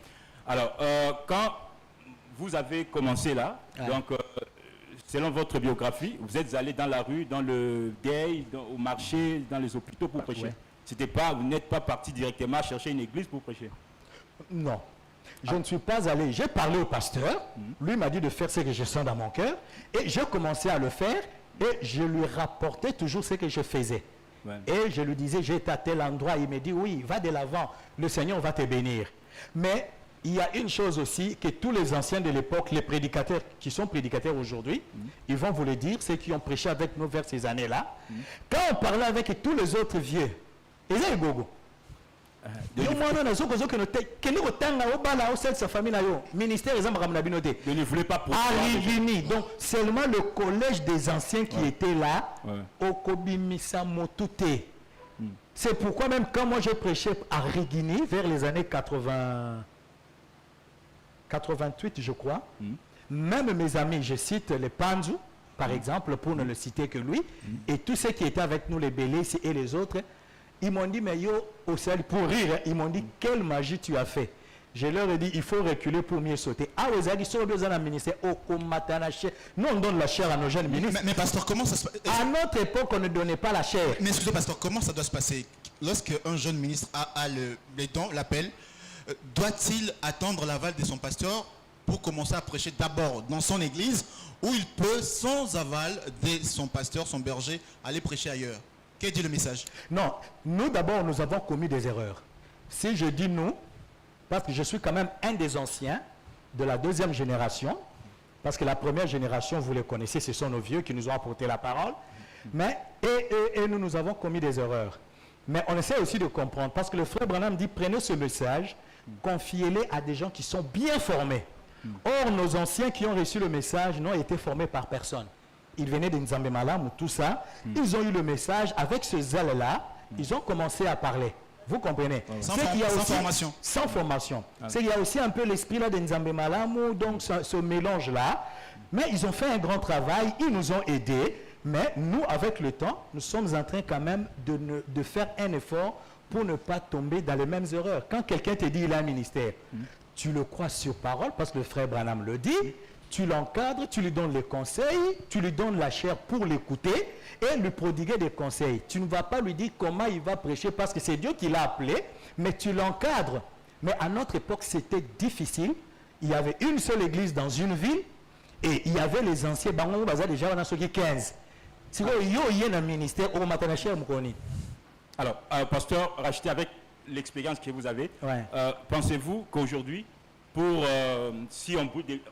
Alors, quand vous avez commencé là, donc, selon votre biographie, vous êtes allé dans la rue, dans le deuil, au marché, dans les hôpitaux pour prêcher. C'était pas, vous n'êtes pas parti directement chercher une église pour prêcher. Non. Je ne suis pas allé. J'ai parlé au pasteur. Lui m'a dit de faire ce que je sens dans mon cœur. Et j'ai commencé à le faire. Et je lui rapportais toujours ce que je faisais. Ouais. Et je lui disais, j'étais à tel endroit. Il me dit, oui, va de l'avant. Le Seigneur va te bénir. Mais il y a une chose aussi que tous les anciens de l'époque, les prédicateurs qui sont prédicateurs aujourd'hui, ils vont vous le dire, ceux qui ont prêché avec nous vers ces années-là. Quand on parlait avec tous les autres vieux, ils étaient gogo. Ne voulait pas pour donc seulement le collège des anciens qui était là au Kobimisa Motute. C'est pourquoi même quand moi j'ai prêché à Rigini vers les années 88 je crois, même mes amis, je cite les Panzu par exemple pour ne le citer que lui, et tous ceux qui étaient avec nous les Bélis et les autres, ils m'ont dit, mais yo, au ciel, pour rire, ils m'ont dit, quelle magie tu as fait. Je leur ai dit, il faut reculer pour mieux sauter. Ah, vous avez dit, sur le ministère, nous on donne la chair à nos jeunes ministres. Mais pasteur, comment ça se passe? À notre époque, on ne donnait pas la chair. Mais excusez, pasteur, comment ça doit se passer? Lorsqu'un jeune ministre a les dons, l'appel, doit-il attendre l'aval de son pasteur pour commencer à prêcher d'abord dans son église, ou il peut, sans aval de son pasteur, son berger, aller prêcher ailleurs? Qu'est dit le message? Non, nous d'abord, nous avons commis des erreurs. Si je dis nous, parce que je suis quand même un des anciens de la deuxième génération, parce que la première génération, vous les connaissez, ce sont nos vieux qui nous ont apporté la parole, mais, et nous avons commis des erreurs. Mais on essaie aussi de comprendre, parce que le frère Branham dit, prenez ce message, confiez-les à des gens qui sont bien formés. Or, nos anciens qui ont reçu le message n'ont été formés par personne. Ils venaient de Nzambe Malam ou tout ça. Ils ont eu le message avec ce zèle-là. Ils ont commencé à parler. Vous comprenez? Sans formation. Sans formation. C'est qu'il y a aussi un peu l'esprit là de Nzambe Malam, donc ce mélange-là. Mais ils ont fait un grand travail. Ils nous ont aidés. Mais nous, avec le temps, nous sommes en train quand même de faire un effort pour ne pas tomber dans les mêmes erreurs. Quand quelqu'un te dit il a un ministère, tu le crois sur parole parce que le frère Branham le dit. Tu l'encadres, tu lui donnes les conseils, tu lui donnes la chair pour l'écouter et lui prodiguer des conseils. Tu ne vas pas lui dire comment il va prêcher parce que c'est Dieu qui l'a appelé, mais tu l'encadres. Mais à notre époque, c'était difficile. Il y avait une seule église dans une ville et il y avait les anciens. Déjà, on a ceux qui 15. Alors, pasteur, racheté avec l'expérience que vous avez, pensez-vous qu'aujourd'hui, si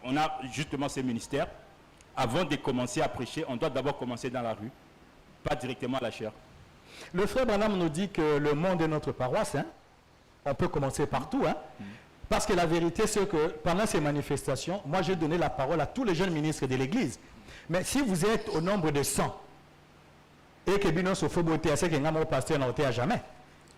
on a justement ces ministères, avant de commencer à prêcher, on doit d'abord commencer dans la rue, pas directement à la chair? Le frère Branham nous dit que le monde est notre paroisse. On peut commencer partout. Parce que la vérité, c'est que pendant ces manifestations, moi j'ai donné la parole à tous les jeunes ministres de l'église. Mais si vous êtes au nombre de 100, et que Binon se faut beauté à ce que pasteur n'a été à jamais,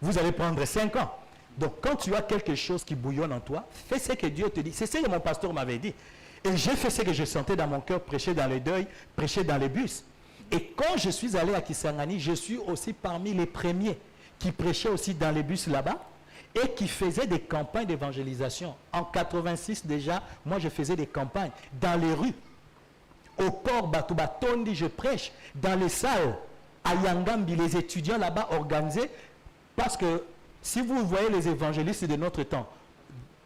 vous allez prendre 5 ans. Donc, quand tu as quelque chose qui bouillonne en toi, fais ce que Dieu te dit. C'est ce que mon pasteur m'avait dit. Et j'ai fait ce que je sentais dans mon cœur, prêcher dans les deuils, prêcher dans les bus. Et quand je suis allé à Kisangani, je suis aussi parmi les premiers qui prêchaient aussi dans les bus là-bas et qui faisaient des campagnes d'évangélisation. En 86 déjà, moi je faisais des campagnes dans les rues. Au port Batouba Tondi, je prêche. Dans les salles, à Yangambi, les étudiants là-bas organisés, parce que si vous voyez les évangélistes de notre temps,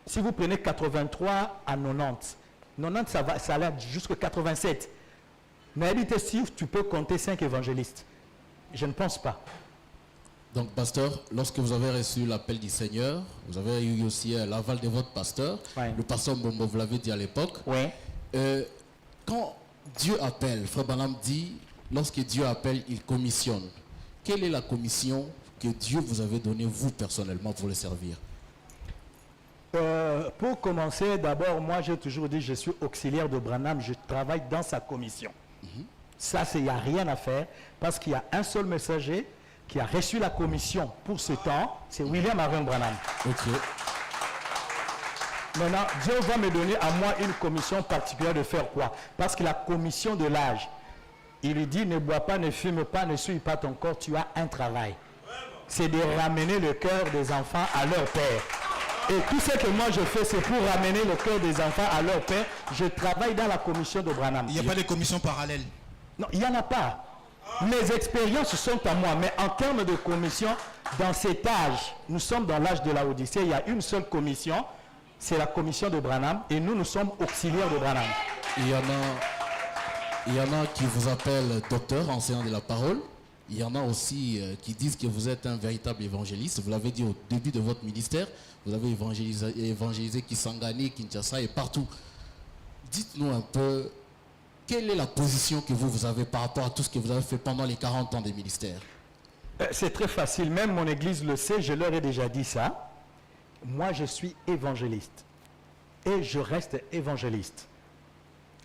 si vous prenez 83 à 90, 90 ça allait jusqu'à 87. Mais si tu peux compter 5 évangélistes, je ne pense pas. Donc, pasteur, lorsque vous avez reçu l'appel du Seigneur, vous avez eu aussi l'aval de votre pasteur, le pasteur Mbombo, vous l'avez dit à l'époque. Quand Dieu appelle, Frère Branham dit, lorsque Dieu appelle, il commissionne. Quelle est la commission que Dieu vous avait donné, vous, personnellement, pour le servir? Pour commencer, d'abord, moi, j'ai toujours dit, je suis auxiliaire de Branham, je travaille dans sa commission. Ça, il n'y a rien à faire, parce qu'il y a un seul messager qui a reçu la commission pour ce temps, c'est William Aaron Branham. Maintenant, Dieu va me donner à moi une commission particulière de faire quoi? Parce que la commission de l'âge, il lui dit, ne bois pas, ne fume pas, ne souille pas ton corps, tu as un travail. C'est de ramener le cœur des enfants à leur père. Et tout ce que moi je fais, c'est pour ramener le cœur des enfants à leur père. Je travaille dans la commission de Branham. Il n'y a pas de commissions parallèles? Non, il n'y en a pas. Mes expériences sont à moi, mais en termes de commission, dans cet âge, nous sommes dans l'âge de la Odyssée, il y a une seule commission, c'est la commission de Branham, et nous sommes auxiliaires de Branham. Il y en a qui vous appellent docteur, enseignant de la parole. Il y en a aussi qui disent que vous êtes un véritable évangéliste. Vous l'avez dit au début de votre ministère, vous avez évangélisé Kisangani, Kinshasa et partout. Dites-nous un peu, quelle est la position que vous avez par rapport à tout ce que vous avez fait pendant les 40 ans de ministère? C'est très facile, même mon église le sait, je leur ai déjà dit ça. Moi, je suis évangéliste et je reste évangéliste.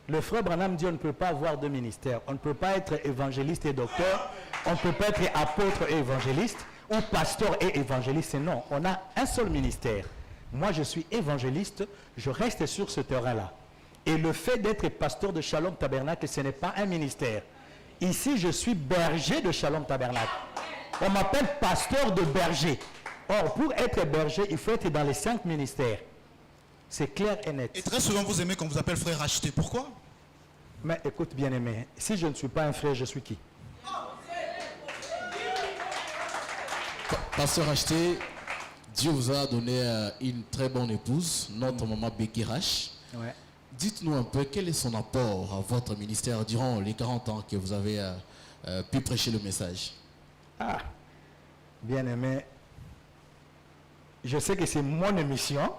Le frère Branham dit on ne peut pas avoir deux ministères. On ne peut pas être évangéliste et docteur. On ne peut pas être apôtre et évangéliste ou pasteur et évangéliste. Non, on a un seul ministère. Moi, je suis évangéliste. Je reste sur ce terrain-là. Et le fait d'être pasteur de Shalom Tabernacle, ce n'est pas un ministère. Ici, je suis berger de Shalom Tabernacle. On m'appelle pasteur de berger. Or, pour être berger, il faut être dans les 5 ministères. C'est clair et net. Et très souvent, vous aimez qu'on vous appelle frère acheté. Pourquoi? Mais écoute, bien-aimé, si je ne suis pas un frère, je suis qui? Pasteur Acheté, Dieu vous a donné une très bonne épouse, notre maman Becky Rache. Ouais. Dites-nous un peu quel est son apport à votre ministère durant les 40 ans que vous avez pu prêcher le message. Ah, bien-aimé, je sais que c'est mon émission.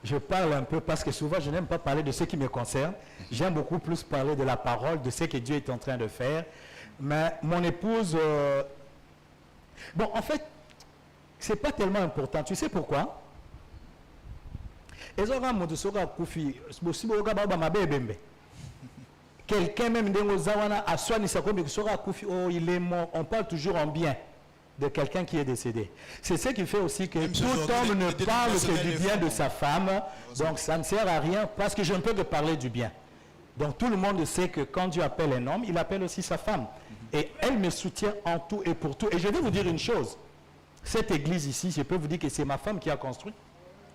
Je parle un peu parce que souvent je n'aime pas parler de ce qui me concerne. J'aime beaucoup plus parler de la parole, de ce que Dieu est en train de faire. Mais mon épouse... Bon, en fait, ce n'est pas tellement important. Tu sais pourquoi? Quelqu'un même il est mort. On parle toujours en bien de quelqu'un qui est décédé. C'est ce qui fait aussi que tout homme ne parle que du bien de sa femme. Donc ça ne sert à rien parce que je ne peux que parler du bien. Donc tout le monde sait que quand Dieu appelle un homme, il appelle aussi sa femme. Et elle me soutient en tout et pour tout. Et je vais vous dire une chose. Cette église ici, je peux vous dire que c'est ma femme qui a construit.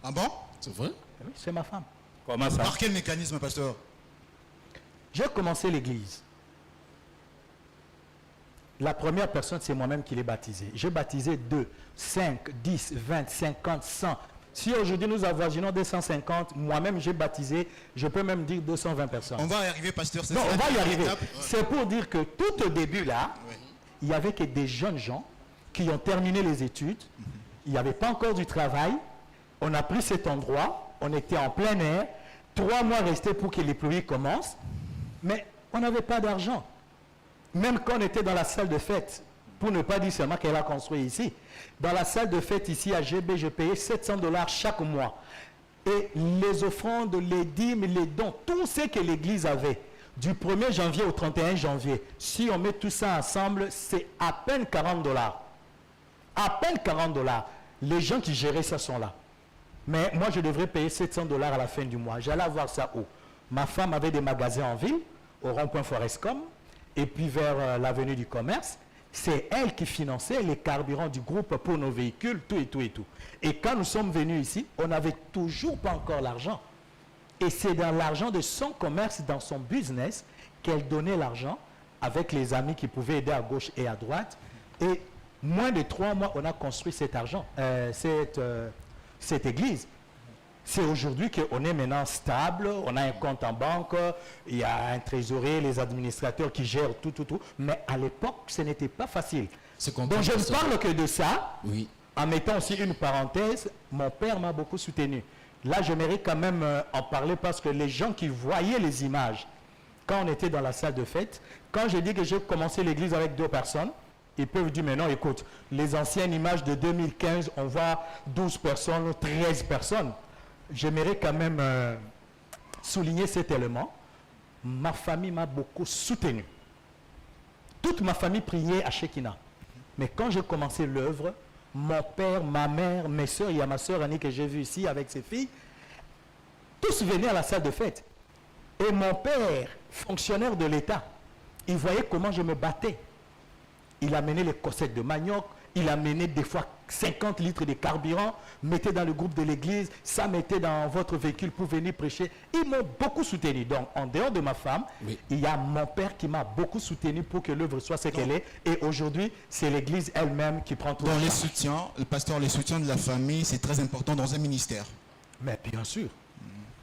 Ah bon? C'est vrai? Oui, c'est ma femme. Comment ça? Par quel mécanisme, pasteur? J'ai commencé l'église. La première personne, c'est moi-même qui l'ai baptisée. J'ai baptisé 2, 5, 10, 20, 50, 100. Si aujourd'hui nous avoisinons 250, moi-même j'ai baptisé, je peux même dire 220 personnes. On va y arriver, pasteur. Non, on va y arriver. C'est pour dire que tout au début là, il n'y avait que des jeunes gens qui ont terminé les études. Il n'y avait pas encore du travail. On a pris cet endroit, on était en plein air. 3 mois restés pour que les pluies commencent. Mais on n'avait pas d'argent. Même quand on était dans la salle de fête, pour ne pas dire seulement qu'elle a construit ici, dans la salle de fête ici à GB, je payais $700 chaque mois. Et les offrandes, les dîmes, les dons, tout ce que l'église avait, du 1er janvier au 31 janvier, si on met tout ça ensemble, c'est à peine $40. À peine $40. Les gens qui géraient ça sont là. Mais moi, je devrais payer $700 à la fin du mois. J'allais avoir ça où? Ma femme avait des magasins en ville, au rond-point Forescom, et puis vers l'avenue du Commerce. C'est elle qui finançait les carburants du groupe pour nos véhicules, tout et tout et tout. Et quand nous sommes venus ici, on n'avait toujours pas encore l'argent. Et c'est dans l'argent de son commerce, dans son business, qu'elle donnait l'argent avec les amis qui pouvaient aider à gauche et à droite. Et moins de 3 mois, on a construit cet argent, cette église. C'est aujourd'hui qu'on est maintenant stable, on a un compte en banque, il y a un trésorier, les administrateurs qui gèrent tout. Mais à l'époque, ce n'était pas facile. Donc je ne parle que de ça, oui. En mettant aussi une parenthèse, mon père m'a beaucoup soutenu. Là, j'aimerais quand même en parler parce que les gens qui voyaient les images, quand on était dans la salle de fête, quand j'ai dit que j'ai commencé l'église avec 2 personnes, ils peuvent dire, mais non, écoute, les anciennes images de 2015, on voit 12 personnes, 13 personnes. J'aimerais quand même souligner cet élément. Ma famille m'a beaucoup soutenu. Toute ma famille priait à Shekinah. Mais quand j'ai commencé l'œuvre, mon père, ma mère, mes soeurs, il y a ma soeur Annie que j'ai vue ici avec ses filles, Tous venaient à la salle de fête. Et mon père, fonctionnaire de l'État, il voyait comment je me battais. Il amenait les cossettes de manioc, il amenait des fois 50 litres de carburant, mettait dans le groupe de l'église, ça mettait dans votre véhicule pour venir prêcher. Ils m'ont beaucoup soutenu. Donc, en dehors de ma femme, il y a mon père qui m'a beaucoup soutenu pour que l'œuvre soit ce qu'elle est. Et aujourd'hui, c'est l'église elle-même qui prend tout. Dans les soutiens, le pasteur, les soutiens de la famille, c'est très important dans un ministère. Mais bien sûr.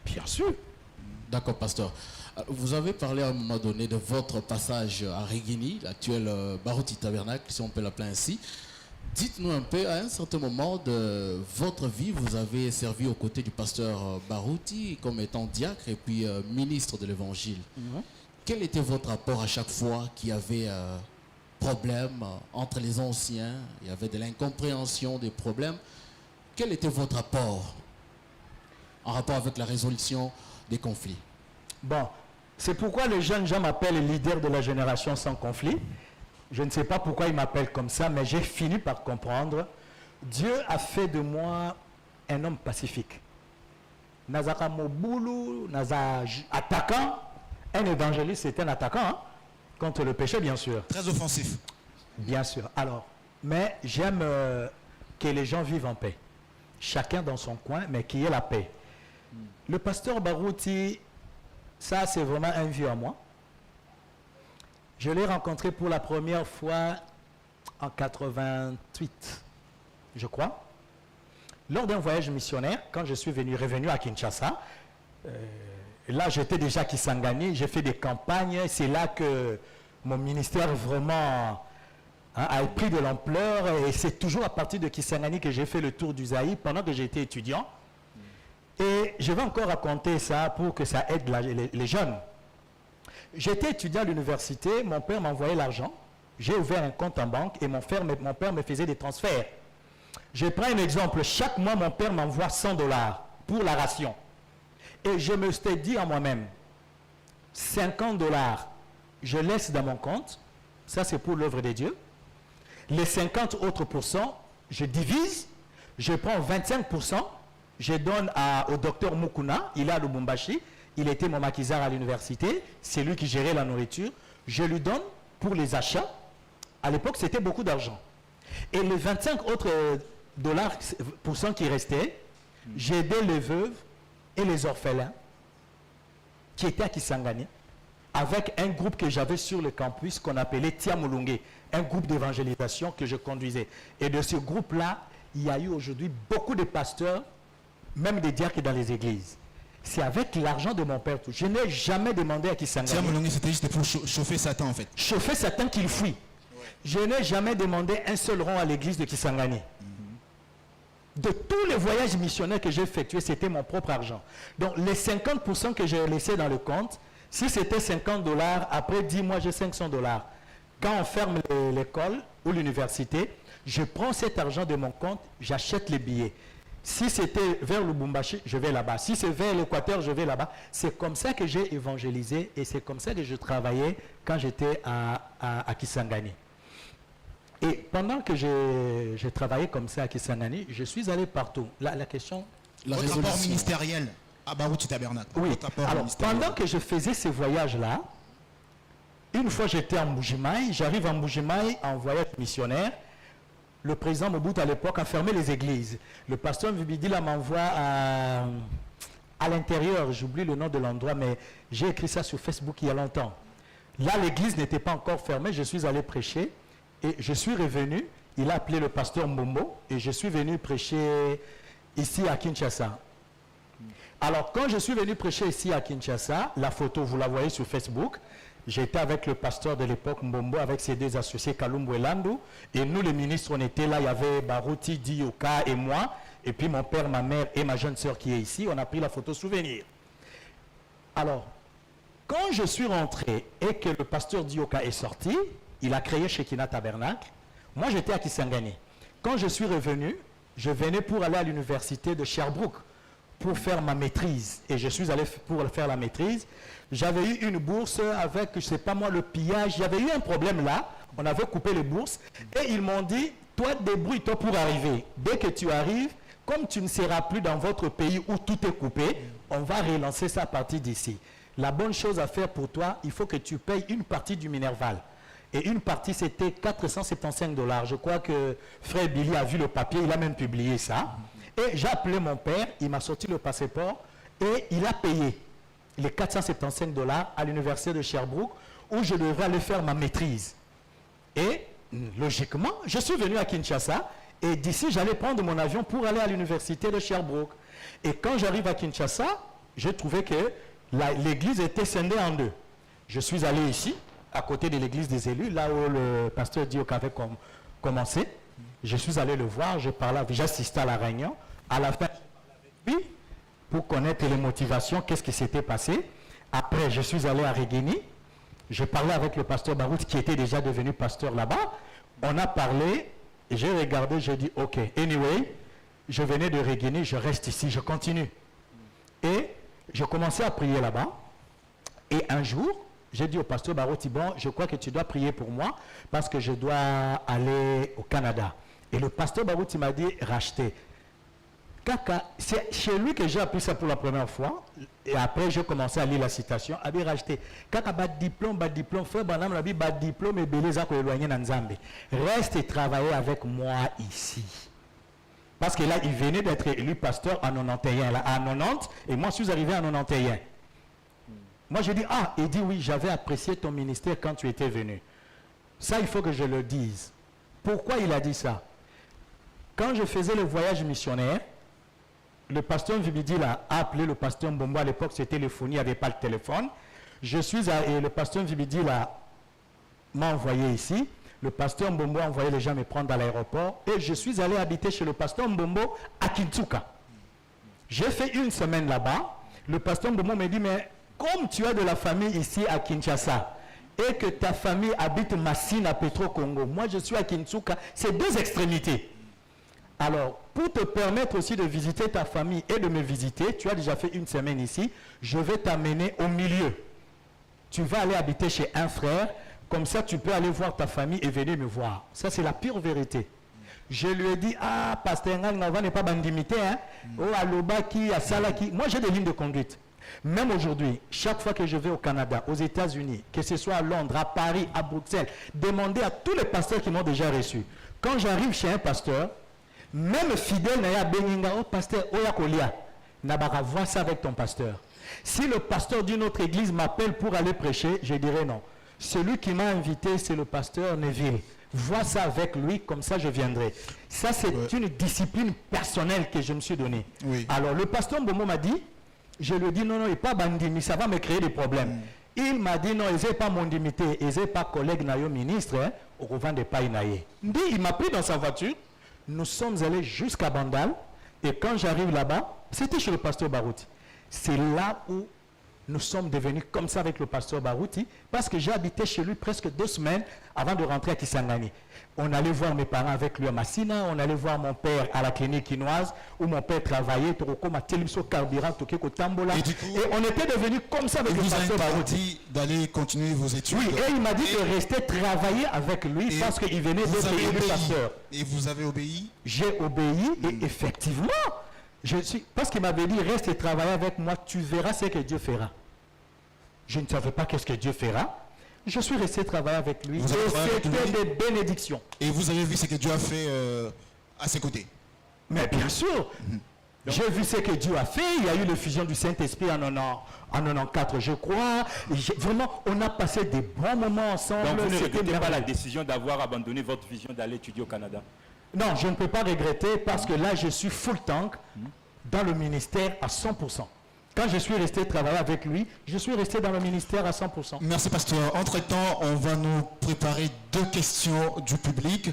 Bien sûr. D'accord, pasteur. Vous avez parlé à un moment donné de votre passage à Riguini, l'actuel Barouti Tabernacle, si on peut l'appeler ainsi. Dites-nous un peu, à un certain moment de votre vie, vous avez servi aux côtés du pasteur Barouti comme étant diacre et puis ministre de l'Évangile. Quel était votre rapport à chaque fois qu'il y avait problème entre les anciens, il y avait de l'incompréhension, des problèmes? Quel était votre rapport en rapport avec la résolution des conflits? Bon, c'est pourquoi les jeunes gens m'appellent leader de la génération sans conflit. Je ne sais pas pourquoi ils m'appellent comme ça, mais j'ai fini par comprendre. Dieu a fait de moi un homme pacifique. Nazaka Mobulu, Naza attaquant. Un évangéliste, c'est un attaquant, hein, contre le péché, bien sûr. Très offensif. Bien sûr. Alors, mais j'aime que les gens vivent en paix. Chacun dans son coin, mais qu'il y ait la paix. Le pasteur Barouti, ça c'est vraiment un vieux à moi. Je l'ai rencontré pour la première fois en 88, je crois. Lors d'un voyage missionnaire, quand je suis revenu à Kinshasa, là j'étais déjà à Kisangani, j'ai fait des campagnes, c'est là que mon ministère vraiment a pris de l'ampleur, et c'est toujours à partir de Kisangani que j'ai fait le tour du Zaïre pendant que j'étais étudiant. Et je vais encore raconter ça pour que ça aide les jeunes. J'étais étudiant à l'université, mon père m'envoyait l'argent, j'ai ouvert un compte en banque et mon père me faisait des transferts. Je prends un exemple, chaque mois mon père m'envoie 100 $ pour la ration. Et je me suis dit à moi-même, 50 $, je laisse dans mon compte, ça c'est pour l'œuvre de Dieu. Les 50 autres pourcents, je divise, je prends 25%, je donne au docteur Mukuna, il est à Lubumbashi, il était mon maquisard à l'université, c'est lui qui gérait la nourriture. Je lui donne pour les achats. À l'époque, c'était beaucoup d'argent. Et les 25 autres $ qui restaient, j'aidais les veuves et les orphelins qui étaient à Kisangani avec un groupe que j'avais sur le campus qu'on appelait Tiamulunge, un groupe d'évangélisation que je conduisais. Et de ce groupe-là, il y a eu aujourd'hui beaucoup de pasteurs, même des diacres dans les églises. C'est avec l'argent de mon père. Je n'ai jamais demandé à Kisangani. C'était juste pour chauffer Satan en fait. Chauffer Satan qu'il fuit. Ouais. Je n'ai jamais demandé un seul rond à l'église de Kisangani. De tous les voyages missionnaires que j'ai effectués, c'était mon propre argent. Donc les 50% que j'ai laissé dans le compte, si c'était 50 $, après 10 mois, j'ai 500 $. Quand on ferme l'école ou l'université, je prends cet argent de mon compte, j'achète les billets. Si c'était vers Lubumbashi, je vais là-bas. Si c'est vers l'Équateur, je vais là-bas. C'est comme ça que j'ai évangélisé et c'est comme ça que je travaillais quand j'étais à Kisangani. Et pendant que j'ai travaillé comme ça à Kisangani, je suis allé partout. La question... Votre rapport ministériel à Barouti Tabernacle. Oui. Alors, pendant que je faisais ces voyages-là, une fois j'étais en Mbujimaï, j'arrive en Mbujimaï en voyage missionnaire. Le président Mobutu à l'époque a fermé les églises. Le pasteur Vibidila m'envoie à l'intérieur, j'oublie le nom de l'endroit, mais j'ai écrit ça sur Facebook il y a longtemps. Là, l'église n'était pas encore fermée, je suis allé prêcher et je suis revenu. Il a appelé le pasteur Mbombo et je suis venu prêcher ici à Kinshasa. Alors, quand je suis venu prêcher ici à Kinshasa, la photo, vous la voyez sur Facebook. J'étais avec le pasteur de l'époque, Mbombo, avec ses deux associés, Kalumbu et Landou. Et nous, les ministres, on était là. Il y avait Barouti, Dioka et moi. Et puis mon père, ma mère et ma jeune sœur qui est ici. On a pris la photo souvenir. Alors, quand je suis rentré et que le pasteur Dioka est sorti, il a créé Shekinah Tabernacle. Moi, j'étais à Kisangani. Quand je suis revenu, je venais pour aller à l'université de Sherbrooke pour faire ma maîtrise. Et je suis allé pour faire la maîtrise. J'avais eu une bourse avec, je ne sais pas moi, le pillage. J'avais eu un problème là. On avait coupé les bourses. Et ils m'ont dit, toi, débrouille-toi pour arriver. Dès que tu arrives, comme tu ne seras plus dans votre pays où tout est coupé, on va relancer ça à partir d'ici. La bonne chose à faire pour toi, il faut que tu payes une partie du Minerval. Et une partie, c'était 475 $. Je crois que frère Billy a vu le papier, il a même publié ça. Et j'ai appelé mon père, il m'a sorti le passeport et il a payé les 475 $ à l'université de Sherbrooke où je devrais aller faire ma maîtrise. Et logiquement, je suis venu à Kinshasa et d'ici, j'allais prendre mon avion pour aller à l'université de Sherbrooke. Et quand j'arrive à Kinshasa, j'ai trouvé que l'église était scindée en deux. Je suis allé ici, à côté de l'église des élus, là où le pasteur Diok avait commencé. Je suis allé le voir, j'assistais à la réunion. À la fin, oui, pour connaître les motivations, qu'est-ce qui s'était passé. Après, je suis allé à Regeni. Je parlais avec le pasteur Barout, qui était déjà devenu pasteur là-bas. On a parlé, j'ai regardé, j'ai dit, OK, anyway, je venais de Regeni, je reste ici, je continue. Et je commençais à prier là-bas. Et un jour, j'ai dit au pasteur Barouti, bon, je crois que tu dois prier pour moi parce que je dois aller au Canada. Et le pasteur Barouti m'a dit, racheter. Kaka, c'est chez lui que j'ai appris ça pour la première fois. Et après, j'ai commencé à lire la citation. Abi racheter. Kaka, bas diplôme, frère Banam, labi, bas diplôme, et beleza ko éloigné dans Nzambe. Reste et travaille avec moi ici. Parce que là, il venait d'être élu pasteur en 91, là, à 90, et moi, je suis arrivé en 91. Moi, je dis, ah, il dit, oui, j'avais apprécié ton ministère quand tu étais venu. Ça, il faut que je le dise. Pourquoi il a dit ça? Quand je faisais le voyage missionnaire, le pasteur Vibidi a appelé le pasteur Mbombo, à l'époque, c'était téléphonie, il n'y avait pas le téléphone. Et le pasteur Vibidi m'a envoyé ici. Le pasteur Mbombo a envoyé les gens me prendre à l'aéroport. Et je suis allé habiter chez le pasteur Mbombo à Kintuka. J'ai fait une semaine là-bas. Le pasteur Mbombo me dit, mais comme tu as de la famille ici à Kinshasa et que ta famille habite Massine à Petro-Congo, moi je suis à Kintuka, c'est deux extrémités. Alors, pour te permettre aussi de visiter ta famille et de me visiter, tu as déjà fait une semaine ici, je vais t'amener au milieu. Tu vas aller habiter chez un frère, comme ça tu peux aller voir ta famille et venir me voir. Ça c'est la pure vérité. Je lui ai dit, ah, pasteur Nganava n'est pas bandimité, hein. Oh, Alobaki, Asalaki. Moi j'ai des lignes de conduite. Même aujourd'hui, chaque fois que je vais au Canada, aux États-Unis, que ce soit à Londres, à Paris, à Bruxelles, demandez à tous les pasteurs qui m'ont déjà reçu. Quand j'arrive chez un pasteur, même fidèle n'a Beninga, oh pasteur, Oyakolia, n'a pas voir ça avec ton pasteur. Si le pasteur d'une autre église m'appelle pour aller prêcher, je dirais non. Celui qui m'a invité, c'est le pasteur Neville. Vois ça avec lui, comme ça je viendrai. Ça, c'est une discipline personnelle que je me suis donnée. Oui. Alors, le pasteur Mbomo m'a dit, je lui ai dit, non, non, il n'est pas bandit, mais ça va me créer des problèmes. Il m'a dit, non, il n'est pas mon dimité, il n'est pas collègue nayo ministre, hein, au revend de Païnaye. Il m'a pris dans sa voiture, nous sommes allés jusqu'à Bandal, et quand j'arrive là-bas, c'était chez le pasteur Barouti. C'est là où nous sommes devenus comme ça avec le pasteur Barouti, parce que j'ai habité chez lui presque 2 semaines avant de rentrer à Kisangani. On allait voir mes parents avec lui à Massina, on allait voir mon père à la clinique quinoise, où mon père travaillait, et on était devenus comme ça avec le pasteur Barouti. Dit d'aller continuer vos études. Oui, et il m'a dit de rester travailler avec lui parce qu'il venait d'être élu pasteur. Et vous avez obéi? J'ai obéi et effectivement, parce qu'il m'avait dit reste et travaille avec moi, tu verras ce que Dieu fera. Je ne savais pas qu'est-ce que Dieu fera. Je suis resté travailler avec lui. Et c'était des bénédictions. Et vous avez vu ce que Dieu a fait à ses côtés? Mais bien sûr. J'ai vu ce que Dieu a fait. Il y a eu la fusion du Saint-Esprit en 94, je crois. Vraiment, on a passé des bons moments ensemble. Donc vous ne regrettez pas la décision d'avoir abandonné votre vision d'aller étudier au Canada? Non, je ne peux pas regretter parce que là, je suis full tank dans le ministère à 100%. Quand je suis resté travailler avec lui, je suis resté dans le ministère à 100%. Merci, pasteur. Entre-temps, on va nous préparer 2 questions du public.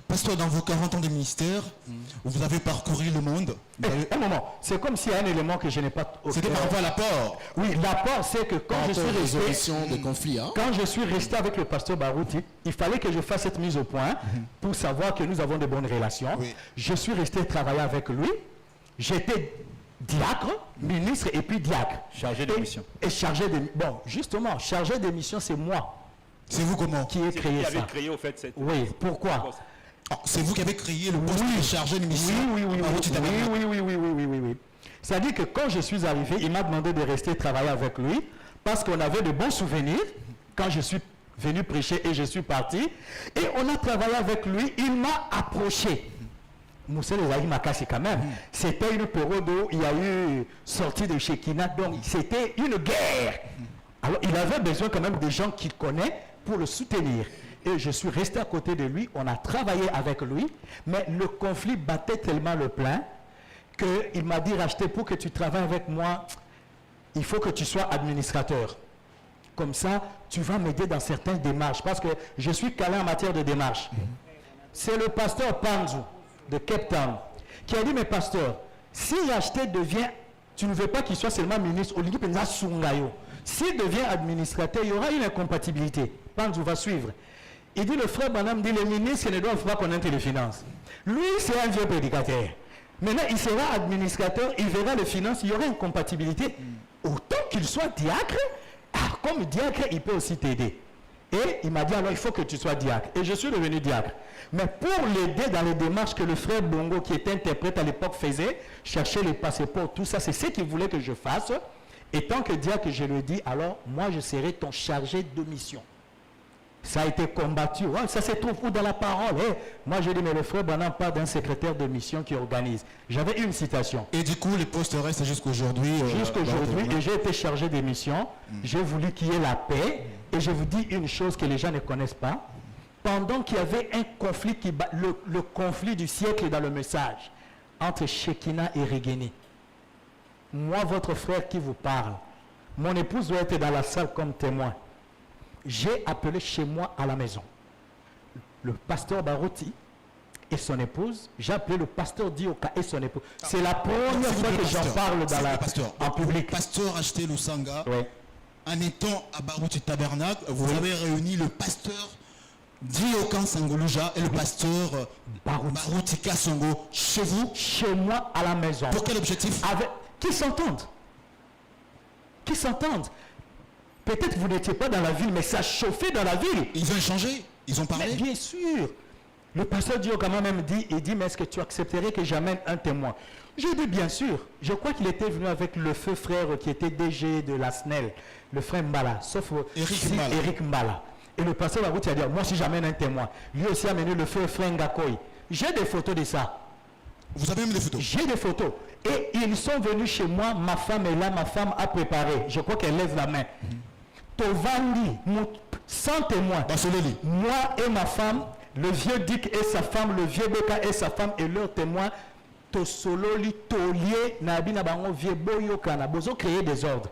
Pasteur, dans vos 40 ans de ministère, vous avez parcouru le monde. Un moment, c'est comme s'il y a un élément que je n'ai pas... C'était par rapport à l'apport. Oui, l'apport, c'est que quand je suis resté... Résolution de conflits, hein? Quand je suis resté avec le pasteur Barouti, il fallait que je fasse cette mise au point pour savoir que nous avons de bonnes relations. Oui. Je suis resté travailler avec lui. J'étais diacre, ministre et puis diacre. Chargé de mission. Et chargé de... Bon, justement, chargé de mission, c'est moi. C'est vous comment? Qui ai créé ça. Qui avez créé au fait cette... Oui, pourquoi? C'est vous qui avez créé le poste de chargé de mission. Oui. C'est-à-dire que quand je suis arrivé, il m'a demandé de rester travailler avec lui parce qu'on avait de bons souvenirs quand je suis venu prêcher et je suis parti. Et on a travaillé avec lui, il m'a approché. Moussa les Aïe Makassi quand même. C'était une période où il y a eu sortie de Shekinah, donc c'était une guerre. Alors il avait besoin quand même des gens qu'il connaît pour le soutenir. Et je suis resté à côté de lui, on a travaillé avec lui, mais le conflit battait tellement le plein qu'il m'a dit, Racheté, pour que tu travailles avec moi, il faut que tu sois administrateur. Comme ça, tu vas m'aider dans certaines démarches, parce que je suis calé en matière de démarches. C'est le pasteur Panzu de Cape Town qui a dit, mais pasteur, si Racheté devient, tu ne veux pas qu'il soit seulement ministre, s'il devient administrateur, il y aura une incompatibilité. Panzu va suivre. Il dit, le frère Branham dit, les ministres ne doivent pas connaître les finances. Lui, c'est un vieux prédicateur. Maintenant, il sera administrateur, il verra les finances, il y aura une compatibilité. Autant qu'il soit diacre, comme diacre, il peut aussi t'aider. Et il m'a dit, alors il faut que tu sois diacre. Et je suis devenu diacre. Mais pour l'aider dans les démarches que le frère Bongo, qui était interprète à l'époque, faisait, chercher les passeports, tout ça, c'est ce qu'il voulait que je fasse. Et tant que diacre, je lui ai dit, alors moi je serai ton chargé de mission. Ça a été combattu. Ouais, ça se trouve où dans la parole? Moi, j'ai dit, mais le frère Branham parle d'un secrétaire de mission qui organise. J'avais une citation. Et du coup, les postes restent jusqu'aujourd'hui. Jusqu'aujourd'hui, et j'ai été chargé de mission. J'ai voulu qu'il y ait la paix. Et je vous dis une chose que les gens ne connaissent pas. Pendant qu'il y avait un conflit, le conflit du siècle dans le message, entre Shekinah et Rigeni, moi, votre frère qui vous parle, mon épouse doit être dans la salle comme témoin. J'ai appelé chez moi à la maison le pasteur Barouti et son épouse. J'ai appelé le pasteur Dioka et son épouse. C'est la première fois que j'en parle en public. Le pasteur Racheté Lusanga, oui. En étant à Barouti Tabernacle, vous avez réuni le pasteur Dioka Sangoluja et le pasteur Barouti Kasongo chez vous? Chez moi à la maison. Pour quel objectif? Qui s'entendent. Qui s'entendent. Peut-être vous n'étiez pas dans la ville, mais ça chauffait dans la ville. Ils ont échangé, ils ont parlé. Mais bien sûr. Le pasteur Dioka m'a même dit, mais est-ce que tu accepterais que j'amène un témoin? J'ai dit bien sûr. Je crois qu'il était venu avec le feu frère qui était DG de la SNEL, le frère Mbala, sauf Eric Mbala. Et le pasteur Barouti a dit, moi si j'amène un témoin, lui aussi a amené le feu frère Ngakoy. J'ai des photos de ça. Vous avez même des photos? J'ai des photos. Et ils sont venus chez moi, ma femme est là, ma femme a préparé. Je crois qu'elle lève la main. Tovandi, sans témoin. Moi et ma femme, le vieux Dick et sa femme, le vieux Beka et sa femme et leurs témoins, Tosololi, Tolier, Nabina Bango, vieux Boyokana, Bozo créer des ordres.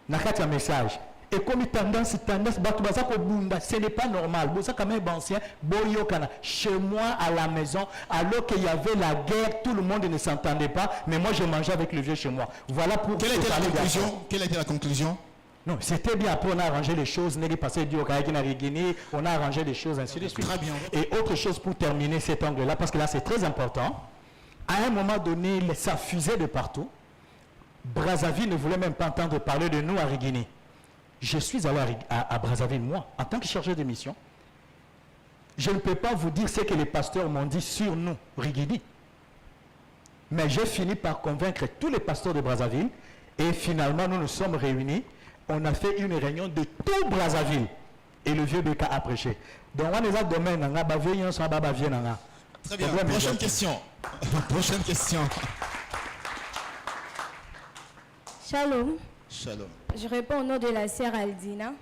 Nakati un message. Et comme tendance, ce n'est pas normal. Bozo quand même ancien, Boyokana, chez moi à la maison, alors qu'il y avait la guerre, tout le monde ne s'entendait pas, mais moi je mangeais avec le vieux chez moi. Voilà pour. Quelle a été la conclusion? Non, c'était bien. Après, on a arrangé les choses. On a arrangé les choses, ainsi de suite. Très bien. Et autre chose pour terminer cet angle-là, parce que là, c'est très important. À un moment donné, ça fusait de partout. Brazzaville ne voulait même pas entendre parler de nous à Rigini. Je suis allé à Brazzaville, moi, en tant que chargé de mission. Je ne peux pas vous dire ce que les pasteurs m'ont dit sur nous, Rigini. Mais j'ai fini par convaincre tous les pasteurs de Brazzaville. Et finalement, nous nous sommes réunis. On a fait une réunion de tout Brazzaville. Et le vieux Beka a prêché. Donc, on est dans le domaine. Très bien. Prochaine question. Prochaine question. Shalom. Shalom. Je réponds au nom de la sœur Aldina.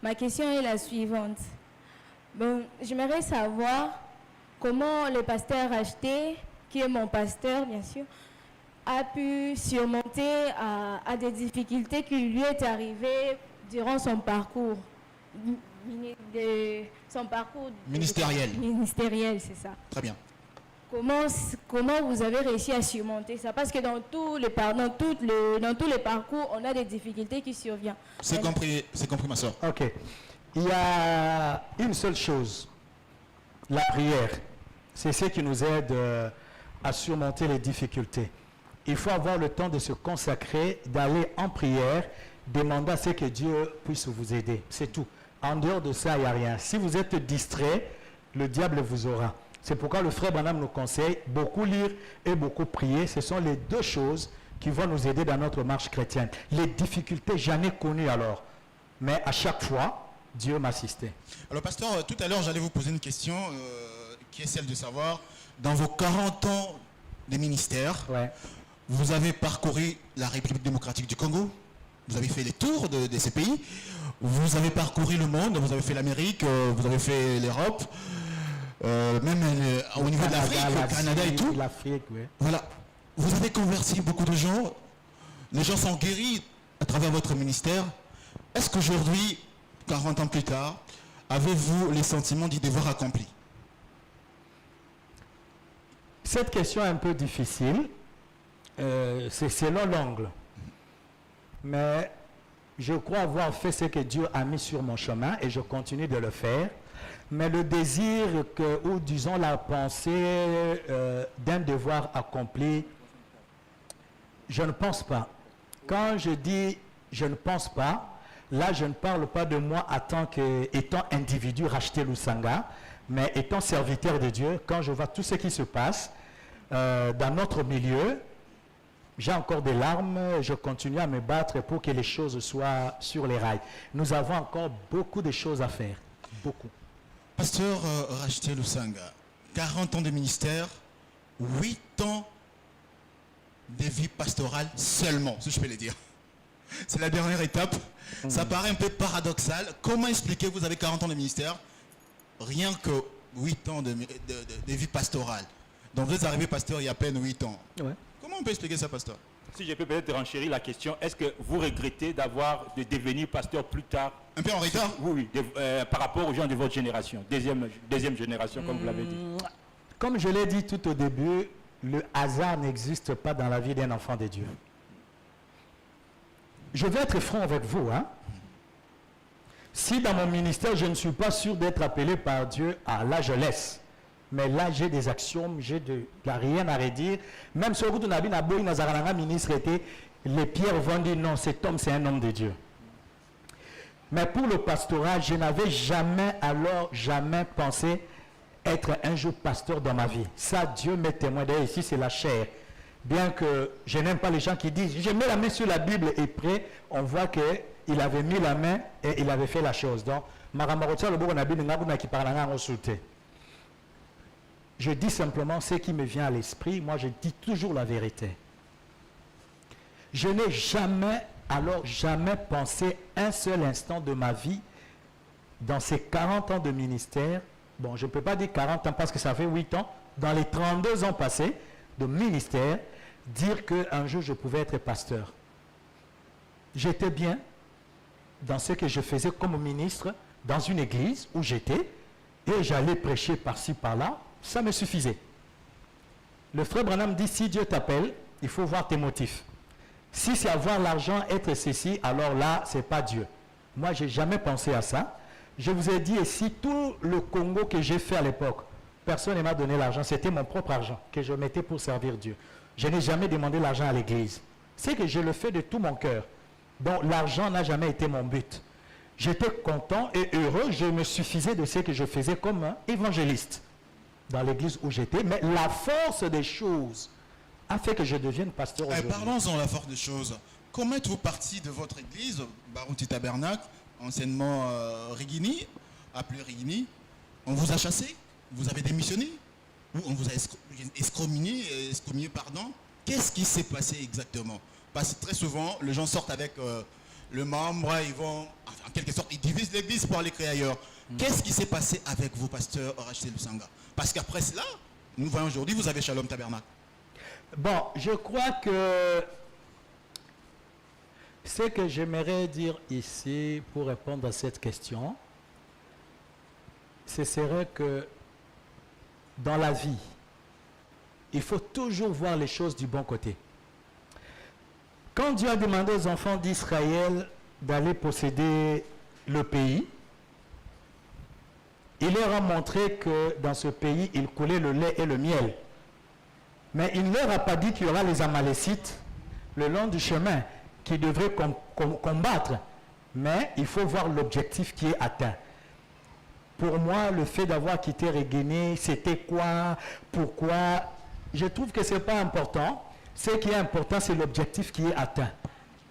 Ma question est la suivante. Bon, j'aimerais savoir comment le pasteur Racheté, qui est mon pasteur, bien sûr, a pu surmonter à des difficultés qui lui est arrivées durant son parcours, ministériel. Ministériel, c'est ça. Très bien. Comment vous avez réussi à surmonter ça? Parce que dans tous les parcours, on a des difficultés qui surviennent. C'est compris, ma soeur. Ok. Il y a une seule chose, la prière. C'est ce qui nous aide à surmonter les difficultés. Il faut avoir le temps de se consacrer, d'aller en prière, demander à ce que Dieu puisse vous aider. C'est tout. En dehors de ça, il n'y a rien. Si vous êtes distrait, le diable vous aura. C'est pourquoi le frère Branham nous conseille beaucoup lire et beaucoup prier. Ce sont les deux choses qui vont nous aider dans notre marche chrétienne. Les difficultés, j'en ai connu alors. Mais à chaque fois, Dieu m'assistait. Alors, pasteur, tout à l'heure, j'allais vous poser une question qui est celle de savoir, dans vos 40 ans de ministère, vous avez parcouru la République démocratique du Congo, vous avez fait les tours de ces pays, vous avez parcouru le monde, vous avez fait l'Amérique, vous avez fait l'Europe, même au niveau de l'Afrique, le Canada et tout. L'Afrique, oui. Voilà. Vous avez converti beaucoup de gens. Les gens sont guéris à travers votre ministère. Est-ce qu'aujourd'hui, 40 ans plus tard, avez-vous les sentiments du devoir accompli? Cette question est un peu difficile. C'est selon l'angle. Mais je crois avoir fait ce que Dieu a mis sur mon chemin et je continue de le faire. Mais le désir ou disons la pensée d'un devoir accompli, je ne pense pas. Quand je dis je ne pense pas, là je ne parle pas de moi étant individu racheté Lusanga, mais étant serviteur de Dieu. Quand je vois tout ce qui se passe dans notre milieu, j'ai encore des larmes, je continue à me battre pour que les choses soient sur les rails. Nous avons encore beaucoup de choses à faire, beaucoup. Pasteur Racheté Lusanga, 40 ans de ministère, 8 ans de vie pastorale seulement, si je peux le dire. C'est la dernière étape. Ça paraît un peu paradoxal. Comment expliquer que vous avez 40 ans de ministère, rien que 8 ans de vie pastorale? Donc vous êtes arrivé pasteur il y a à peine 8 ans. Ouais. Comment on peut expliquer ça, pasteur? Si je peux peut-être renchérir la question, est-ce que vous regrettez de devenir pasteur plus tard? Un peu en retard? Oui, par rapport aux gens de votre génération, deuxième génération, comme vous l'avez dit. Comme je l'ai dit tout au début, le hasard n'existe pas dans la vie d'un enfant de Dieu. Je vais être franc avec vous. Si dans mon ministère, je ne suis pas sûr d'être appelé par Dieu, là, je laisse. Mais là, j'ai des axiomes, il n'y a rien à redire. Même si vous avez un ministre, les pierres vont dire non, cet homme, c'est un homme de Dieu. Mais pour le pastorat, je n'avais jamais pensé être un jour pasteur dans ma vie. Ça, Dieu m'est témoin. D'ailleurs, ici, c'est la chair. Bien que je n'aime pas les gens qui disent, je mets la main sur la Bible et près, on voit qu'il avait mis la main et il avait fait la chose. Donc, je dis simplement ce qui me vient à l'esprit. Moi, je dis toujours la vérité. Je n'ai jamais pensé un seul instant de ma vie, dans ces 40 ans de ministère, bon, je ne peux pas dire 40 ans parce que ça fait 8 ans, dans les 32 ans passés de ministère, dire qu'un jour je pouvais être pasteur. J'étais bien dans ce que je faisais comme ministre, dans une église où j'étais, et j'allais prêcher par-ci, par-là, ça me suffisait. Le frère Branham dit, si Dieu t'appelle, il faut voir tes motifs. Si c'est avoir l'argent, être ceci, alors là, ce n'est pas Dieu. Moi, je n'ai jamais pensé à ça. Je vous ai dit ici, tout le Congo que j'ai fait à l'époque, personne ne m'a donné l'argent, c'était mon propre argent que je mettais pour servir Dieu. Je n'ai jamais demandé l'argent à l'église. C'est que je le fais de tout mon cœur. Donc l'argent n'a jamais été mon but. J'étais content et heureux, je me suffisais de ce que je faisais comme un évangéliste dans l'église où j'étais, mais la force des choses a fait que je devienne pasteur aujourd'hui. Parlons-en de la force des choses. Comment êtes-vous parti de votre église, Barouti Tabernacle, anciennement Rigini, appelé Rigini? On vous a chassé? Vous avez démissionné? Ou on vous a excommunié, pardon? Qu'est-ce qui s'est passé exactement? Parce que très souvent, les gens sortent avec le membre, ils vont, en quelque sorte, ils divisent l'église pour aller créer ailleurs. Qu'est-ce qui s'est passé avec vous, pasteur Racheté Lusanga? Parce qu'après cela, nous voyons aujourd'hui, vous avez Shalom Tabernacle. Bon, je crois que ce que j'aimerais dire ici pour répondre à cette question, ce serait que dans la vie, il faut toujours voir les choses du bon côté. Quand Dieu a demandé aux enfants d'Israël d'aller posséder le pays, il leur a montré que dans ce pays, il coulait le lait et le miel. Mais il ne leur a pas dit qu'il y aura les Amalécites le long du chemin qui devraient combattre. Mais il faut voir l'objectif qui est atteint. Pour moi, le fait d'avoir quitté Rigini, c'était quoi? Pourquoi? Je trouve que ce n'est pas important. Ce qui est important, c'est l'objectif qui est atteint.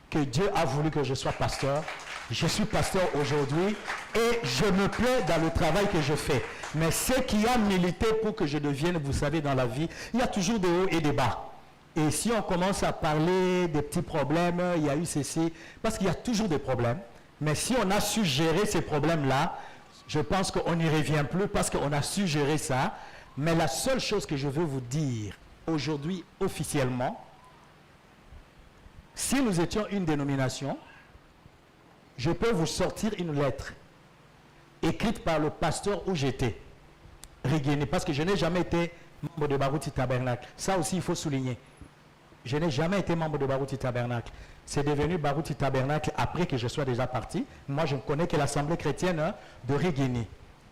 Que Dieu a voulu que je sois pasteur. Je suis pasteur aujourd'hui et je me plais dans le travail que je fais. Mais ce qui a milité pour que je devienne, vous savez, dans la vie, il y a toujours des hauts et des bas. Et si on commence à parler des petits problèmes, il y a eu ceci, parce qu'il y a toujours des problèmes. Mais si on a su gérer ces problèmes-là, je pense qu'on n'y revient plus parce qu'on a su gérer ça. Mais la seule chose que je veux vous dire aujourd'hui officiellement, si nous étions une dénomination, je peux vous sortir une lettre écrite par le pasteur où j'étais, Rigeni, parce que je n'ai jamais été membre de Barouti Tabernacle. Ça aussi, il faut souligner. Je n'ai jamais été membre de Barouti Tabernacle. C'est devenu Barouti Tabernacle après que je sois déjà parti. Moi, je ne connais que l'Assemblée chrétienne de Rigeni.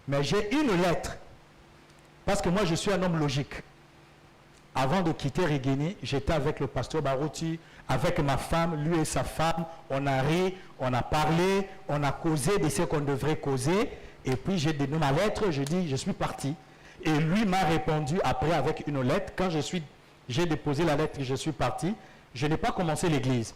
Mais j'ai une lettre, parce que moi, je suis un homme logique. Avant de quitter Rigeni, j'étais avec le pasteur Barouti, avec ma femme, lui et sa femme. On a ri, on a parlé, on a causé de ce qu'on devrait causer. Et puis, j'ai donné ma lettre, je dis, je suis parti. Et lui m'a répondu après avec une lettre. Quand j'ai déposé la lettre et je suis parti, je n'ai pas commencé l'église.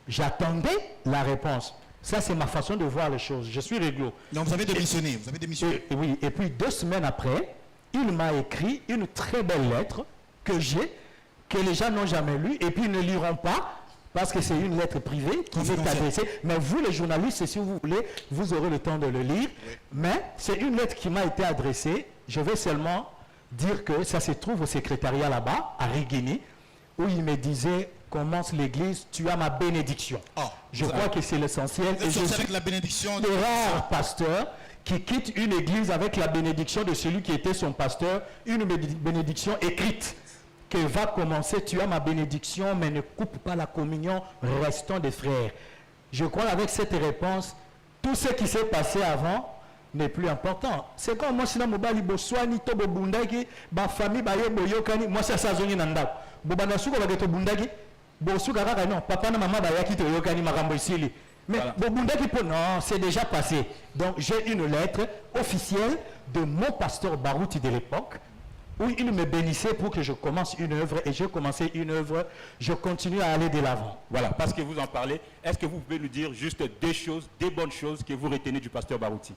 J'attendais la réponse. Ça, c'est ma façon de voir les choses. Je suis réglo. Donc, vous avez démissionné. Vous avez démissionné. Oui, et puis 2 semaines après, il m'a écrit une très belle lettre que les gens n'ont jamais lue, et puis ils ne liront pas, parce que c'est une lettre privée qui est adressée. Mais vous, les journalistes, si vous voulez, vous aurez le temps de le lire. Oui. Mais c'est une lettre qui m'a été adressée. Je vais seulement dire que ça se trouve au secrétariat là-bas, à Rigeni, où il me disait, commence l'église, tu as ma bénédiction. Oh, je crois que c'est l'essentiel. Et je suis avec la bénédiction de rare pasteur qui quitte une église avec la bénédiction de celui qui était son pasteur, une bénédiction écrite. Que va commencer, tu as ma bénédiction, mais ne coupe pas la communion, restons des frères. Je crois avec cette réponse, tout ce qui s'est passé avant n'est plus important. C'est comme moi, si je suis boswani, tobo bundaki, ma famille, boyokani, moi c'est ça zoni nanda. Bobanasu ko bageto bundaki, bosu kaka non, papa na maman bayaki to yokani makambo isili. Mais bundaki po non, c'est déjà passé. Donc j'ai une lettre officielle de mon pasteur Barouti de l'époque, où il me bénissait pour que je commence une œuvre, et j'ai commencé une œuvre, je continue à aller de l'avant. Voilà, parce que vous en parlez, est-ce que vous pouvez nous dire juste des choses, des bonnes choses que vous retenez du pasteur Barouti,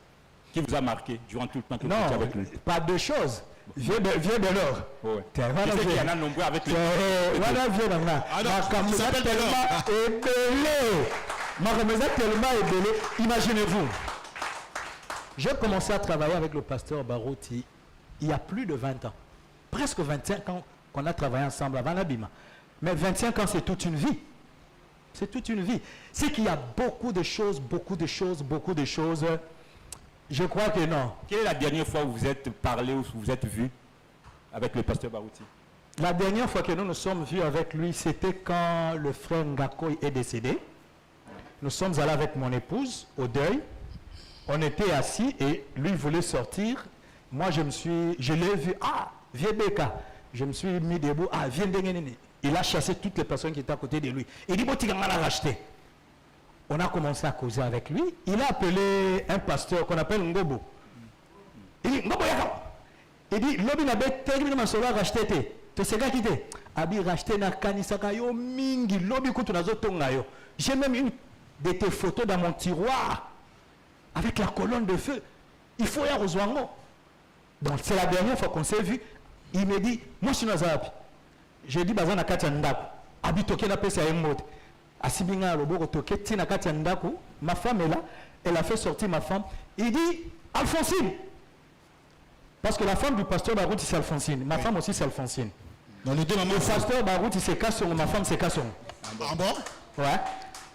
qui vous a marqué durant tout le temps que vous étiez avec lui? Non, pas de choses. Viens de l'or. Ouais. Je sais qu'il y en a nombreux avec lui. Voilà, viens là. Il s'appelle tellement ébélé. Imaginez-vous, j'ai commencé à travailler avec le pasteur Barouti il y a plus de 20 ans. Presque 25 ans qu'on a travaillé ensemble avant l'Abima. Mais 25 ans, c'est toute une vie. C'est toute une vie. C'est qu'il y a beaucoup de choses. Je crois que non. Quelle est la dernière fois où vous êtes parlé ou vous êtes vu avec le pasteur Barouti? La dernière fois que nous nous sommes vus avec lui, c'était quand le frère Ngakoy est décédé. Nous sommes allés avec mon épouse au deuil. On était assis et lui voulait sortir. Moi, je l'ai vu, viens Beka. Je me suis mis debout, viens Dengenene. Il a chassé toutes les personnes qui étaient à côté de lui. Il dit, Botiganga l'a racheté. On a commencé à causer avec lui. Il a appelé un pasteur qu'on appelle Ngobo. Il dit, Ngobo Yaka. Il dit, Lobi n'a pas terminé ma sola racheté. Tu sais quoi qui était? Abi racheté na kanisaka yo mingi. Lobi kutu na zotonga yo. J'ai même une de tes photos dans mon tiroir. Avec la colonne de feu. Il faut y rejoindre. Donc c'est la dernière fois qu'on s'est vu. Il me dit, moi je suis dans un. J'ai dit, bazana katia ndaku. Abi toke na pesa emote. Asibinga loboko toke tina katia ndaku. Ma femme est là. Elle a fait sortir ma femme. Il dit, Alphonsine. Parce que la femme du pasteur Barouti c'est Alphonsine. Ma femme aussi c'est Alphonsine. Dans les deux mamans. Le pasteur Barouti c'est Kasson. Ma femme c'est Kasson. Ah bon? Ouais.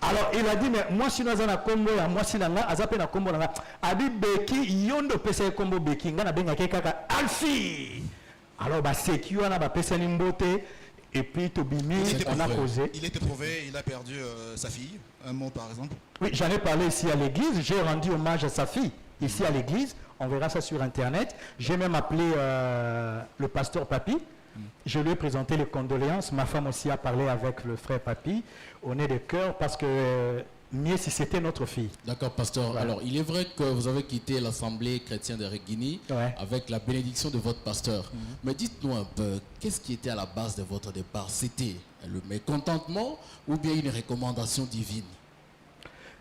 Alors il a dit, mais moi si dans un combo, moi si dans un azape na combo na abi beki yondo pesa combo beki ngana benga kaka Alfi. Alors bah c'est qui on a ba pesa nimbote et puis Tobimi on a causé. Il était prouvé, il a perdu sa fille, un mot par exemple. Oui, j'en ai parlé ici à l'église, j'ai rendu hommage à sa fille ici à l'église, on verra ça sur internet. J'ai même appelé le pasteur Papi. Je lui ai présenté les condoléances. Ma femme aussi a parlé avec le frère Papi. On est de cœur parce que mieux si c'était notre fille. D'accord, pasteur. Voilà. Alors, il est vrai que vous avez quitté l'Assemblée chrétienne de Regini avec la bénédiction de votre pasteur. Mais dites-nous un peu, qu'est-ce qui était à la base de votre départ? C'était le mécontentement ou bien une recommandation divine?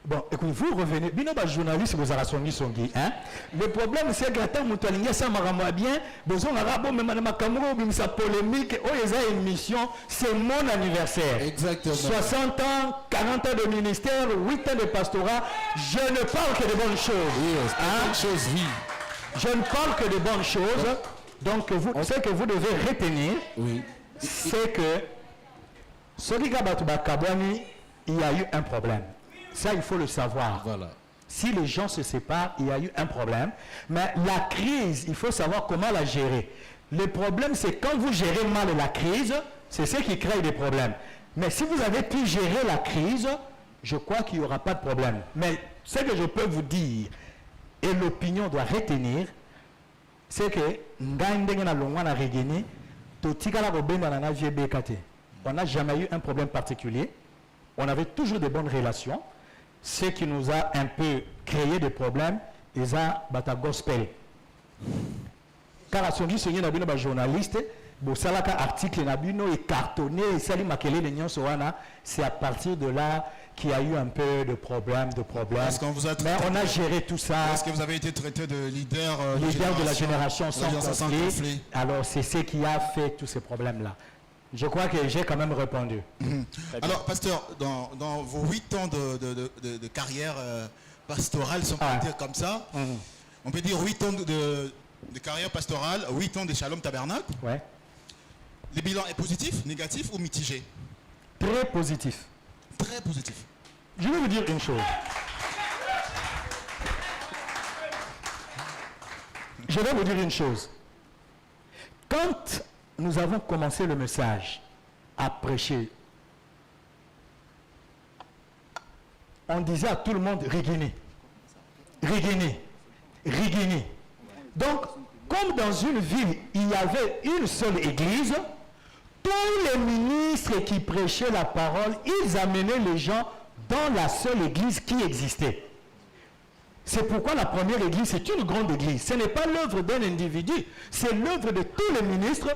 Bon, écoutez, vous revenez, binoba journaliste, vous avez songi, hein? Le problème, c'est que quand vous avez ça, bien, vous avez même sa polémique, oh, il y a une mission, c'est mon anniversaire. Exactement. 60 ans, 40 ans de ministère, 8 ans de pastorat, je ne parle que de bonnes choses. Oui, bonnes choses, oui. Je ne parle que de bonnes choses. Donc, ce que vous devez retenir, c'est que, il y a eu un problème. Ça, il faut le savoir. Voilà. Si les gens se séparent, il y a eu un problème. Mais la crise, il faut savoir comment la gérer. Le problème, c'est quand vous gérez mal la crise, c'est ce qui crée des problèmes. Mais si vous avez pu gérer la crise, je crois qu'il n'y aura pas de problème. Mais ce que je peux vous dire, et l'opinion doit retenir, c'est que on n'a jamais eu un problème particulier. On avait toujours de bonnes relations. Ce qui nous a un peu créé des problèmes, c'est un gospel. Car à son dit, il y a des journalistes, article et cartonné, c'est à partir de là qu'il y a eu un peu de problèmes. Mais on a géré tout ça. Est-ce que vous avez été traité de leader de la génération sans conflit? Alors c'est ce qui a fait tous ces problèmes-là. Je crois que j'ai quand même répondu. Alors, pasteur, dans vos 8 ans de carrière pastorale, si on peut dire comme ça, on peut dire 8 ans de carrière pastorale, 8 ans de Shalom Tabernacle. Ouais. Le bilan est positif, négatif ou mitigé? Très positif. Très positif. Je vais vous dire une chose. Quand nous avons commencé le message à prêcher, on disait à tout le monde Regini. Donc, comme dans une ville, il y avait une seule église, tous les ministres qui prêchaient la parole, ils amenaient les gens dans la seule église qui existait. C'est pourquoi la première église, c'est une grande église. Ce n'est pas l'œuvre d'un individu, c'est l'œuvre de tous les ministres.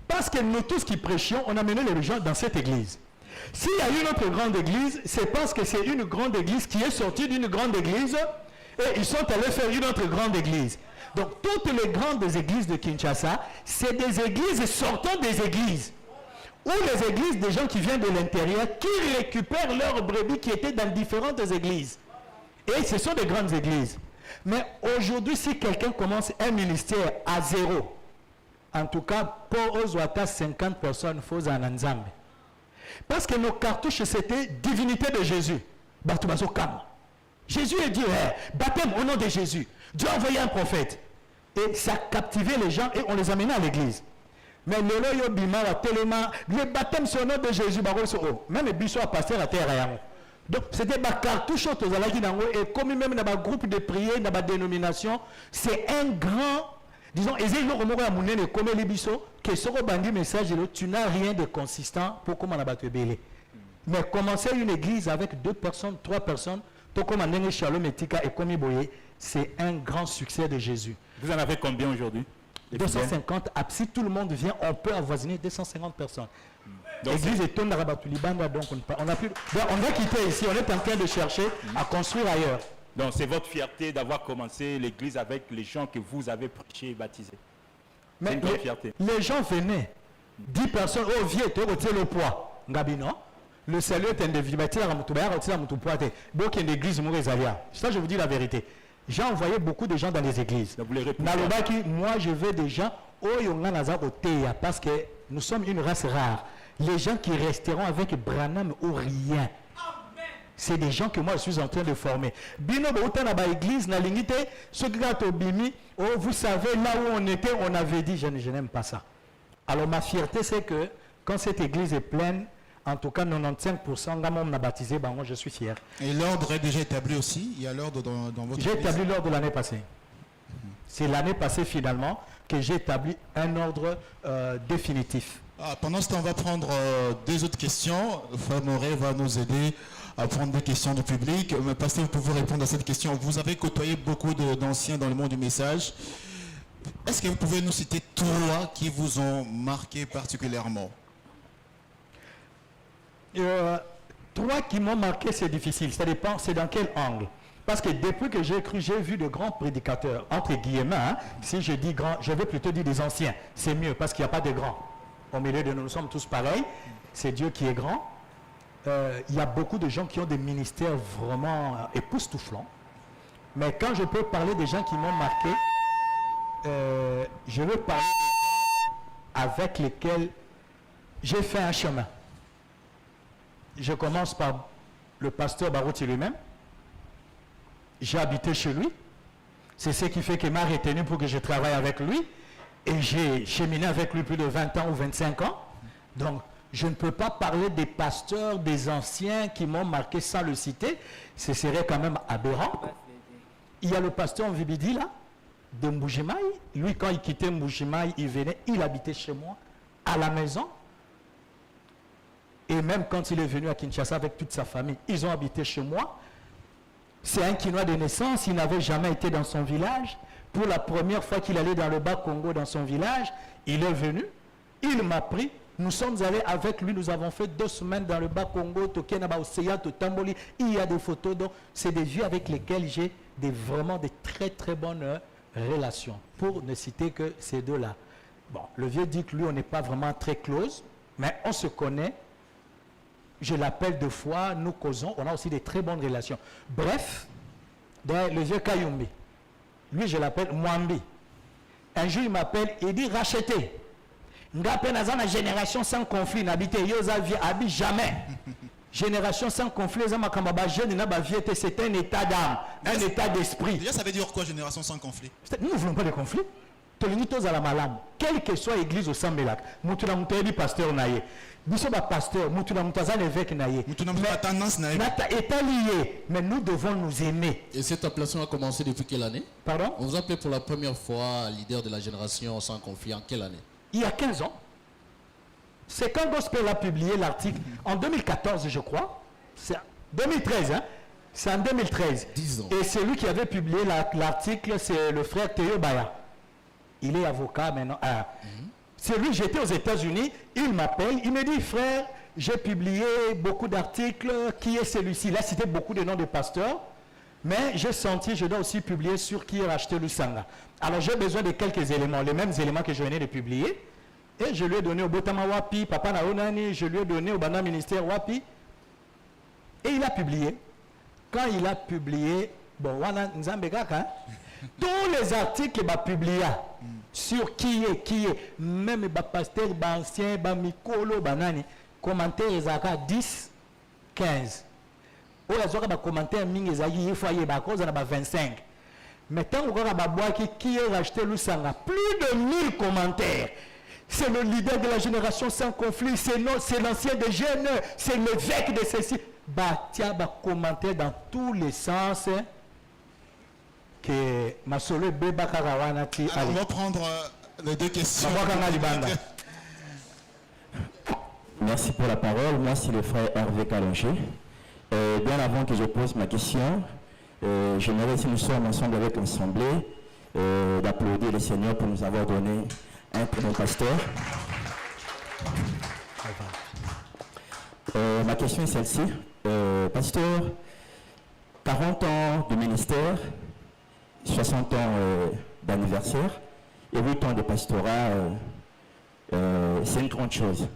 Parce que nous tous qui prêchions, on a mené les gens dans cette église. S'il y a une autre grande église, c'est parce que c'est une grande église qui est sortie d'une grande église et ils sont allés faire une autre grande église. Donc toutes les grandes églises de Kinshasa, c'est des églises sortant des églises. Ou les églises des gens qui viennent de l'intérieur, qui récupèrent leurs brebis qui étaient dans différentes églises. Et ce sont des grandes églises. Mais aujourd'hui, si quelqu'un commence un ministère à zéro, en tout cas, pour Ozwata, 50 personnes font un ensemble. Parce que nos cartouches, c'était divinité de Jésus. Jésus est Dieu. Baptême au nom de Jésus. Dieu a envoyé un prophète. Et ça captivait les gens et on les amenait à l'église. Mais le baptême sur le nom de Jésus, même les bisous à passer à terre. Donc, c'était des cartouches et comme même dans un groupe de prière, dans une dénomination, c'est un grand. Disons, tu n'as rien de consistant pour comment on a belé. Mais commencer une église avec 2 personnes, 3 personnes, c'est un grand succès de Jésus. Vous en avez combien aujourd'hui? 250, si tout le monde vient, on peut avoisiner 250 personnes. L'église est tombée à donc on va quitter ici, on est en train de chercher à construire ailleurs. Donc c'est votre fierté d'avoir commencé l'église avec les gens que vous avez prêchés et baptisés. Mais une grande fierté. Les gens venaient, 10 personnes, oh vieux, tu retiens le poids. Ngabino, le salut est un dévibateur à Moutoubaïa, retire à Moutoupois. Donc il y a une église Mourézalia. Ça, je vous dis la vérité. J'ai envoyé beaucoup de gens dans les églises. Moi, je veux des gens, parce que nous sommes une race rare. Les gens qui resteront avec Branham ou rien. C'est des gens que moi je suis en train de former. Bino église na lingité, vous savez là où on était, on avait dit je n'aime pas ça. Alors ma fierté c'est que quand cette église est pleine, en tout cas 95% gamon m'a baptisé, moi je suis fier. Et l'ordre est déjà établi aussi. Il y a l'ordre dans votre J'ai établi l'ordre l'année passée. C'est l'année passée finalement que j'ai établi un ordre définitif. Pendant ce temps, on va prendre 2 autres questions. Famoré va nous aider prendre des questions du public. Pasteur, vous pouvez répondre à cette question. Vous avez côtoyé beaucoup d'anciens dans le monde du message. Est-ce que vous pouvez nous citer 3 qui vous ont marqué particulièrement? 3 qui m'ont marqué, c'est difficile. Ça dépend, c'est dans quel angle. Parce que depuis que j'ai cru, j'ai vu de grands prédicateurs, entre guillemets. Hein. Si je dis grands, je vais plutôt dire des anciens. C'est mieux parce qu'il n'y a pas de grands. Au milieu de nous, nous sommes tous pareils. C'est Dieu qui est grand. Il y a beaucoup de gens qui ont des ministères vraiment époustouflants. Mais quand je peux parler des gens qui m'ont marqué, je veux parler des gens avec lesquels j'ai fait un chemin. Je commence par le pasteur Barouti lui-même. J'ai habité chez lui. C'est ce qui fait qu'il m'a retenu pour que je travaille avec lui. Et j'ai cheminé avec lui plus de 20 ans ou 25 ans. Donc, je ne peux pas parler des pasteurs, des anciens qui m'ont marqué sans le citer. Ce serait quand même aberrant. Il y a le pasteur Mvibidi là, de Mbujimaï. Lui, quand il quittait Mbujimaï, il venait, il habitait chez moi, à la maison. Et même quand il est venu à Kinshasa avec toute sa famille, ils ont habité chez moi. C'est un Kinois de naissance, il n'avait jamais été dans son village. Pour la première fois qu'il allait dans le Bas-Congo, dans son village, il est venu, il m'a pris. Nous sommes allés avec lui, nous avons fait 2 semaines dans le Bas-Congo, Tokenaba, Oseya, Totamboli. Il y a des photos, donc c'est des vieux avec lesquels j'ai vraiment des très très bonnes relations. Pour ne citer que ces 2-là. Bon, le vieux dit que lui, on n'est pas vraiment très close, mais on se connaît. Je l'appelle 2 fois, nous causons, on a aussi des très bonnes relations. Bref, le vieux Kayumbi, lui je l'appelle Mwambi. Un jour il m'appelle et dit racheter. Ngapé dans la génération sans conflit, n'habite habite jamais. Génération sans conflit, c'est un état d'âme, un état d'esprit. Déjà, ça veut dire quoi, génération sans conflit? Nous ne voulons pas de conflit. Quelle que soit l'église au Sambelak, nous avons dit pasteur naïe. Nous sommes pasteur, nous avons un évêque naïe. État lié, mais nous devons nous aimer. Et cette appellation a commencé depuis quelle année? Pardon? On vous a appelé pour la première fois leader de la génération sans conflit en quelle année? Il y a 15 ans. C'est quand Gospel a publié l'article, en 2014 je crois, c'est 2013, hein? C'est en 2013. 10 ans. Et celui qui avait publié l'article, c'est le frère Théo Baya. Il est avocat maintenant. C'est lui, j'étais aux États-Unis, il m'appelle, il me dit, frère, j'ai publié beaucoup d'articles, qui est celui-ci? Là, c'était beaucoup de noms de pasteurs, mais j'ai senti, je dois aussi publier sur qui est racheté Lusanga. Alors, j'ai besoin de quelques éléments, les mêmes éléments que je venais de publier, et je lui ai donné au Botama Wapi, Papa Naonani, je lui ai donné au Bana Ministère Wapi, et il a publié. Quand il a publié, bon, Wana Nzambegaka, tous les articles qu'il a publiés sur qui est, même les pasteurs, les anciens, les mikolo, banani, commentaires, ils ont 10, 15. Ou ils ont des commentaires, il faut y avoir 25. Mais tant qui est racheté Lusanga, plus de 1000 commentaires. C'est le leader de la génération sans conflit, c'est l'ancien des jeunes, c'est l'évêque de ceci. Tiens, commentaires dans tous les sens. Que Masolo Beba Karawanati. On va prendre les 2 questions. Merci pour la parole. Moi, c'est le frère Hervé Kalonché. Bien avant que je pose ma question, j'aimerais, si nous sommes ensemble avec l'Assemblée, d'applaudir le Seigneur pour nous avoir donné un très bon pasteur. Ma question est celle-ci. Pasteur, 40 ans de ministère, 60 ans d'anniversaire et 8 ans de pastorat, c'est une grande chose.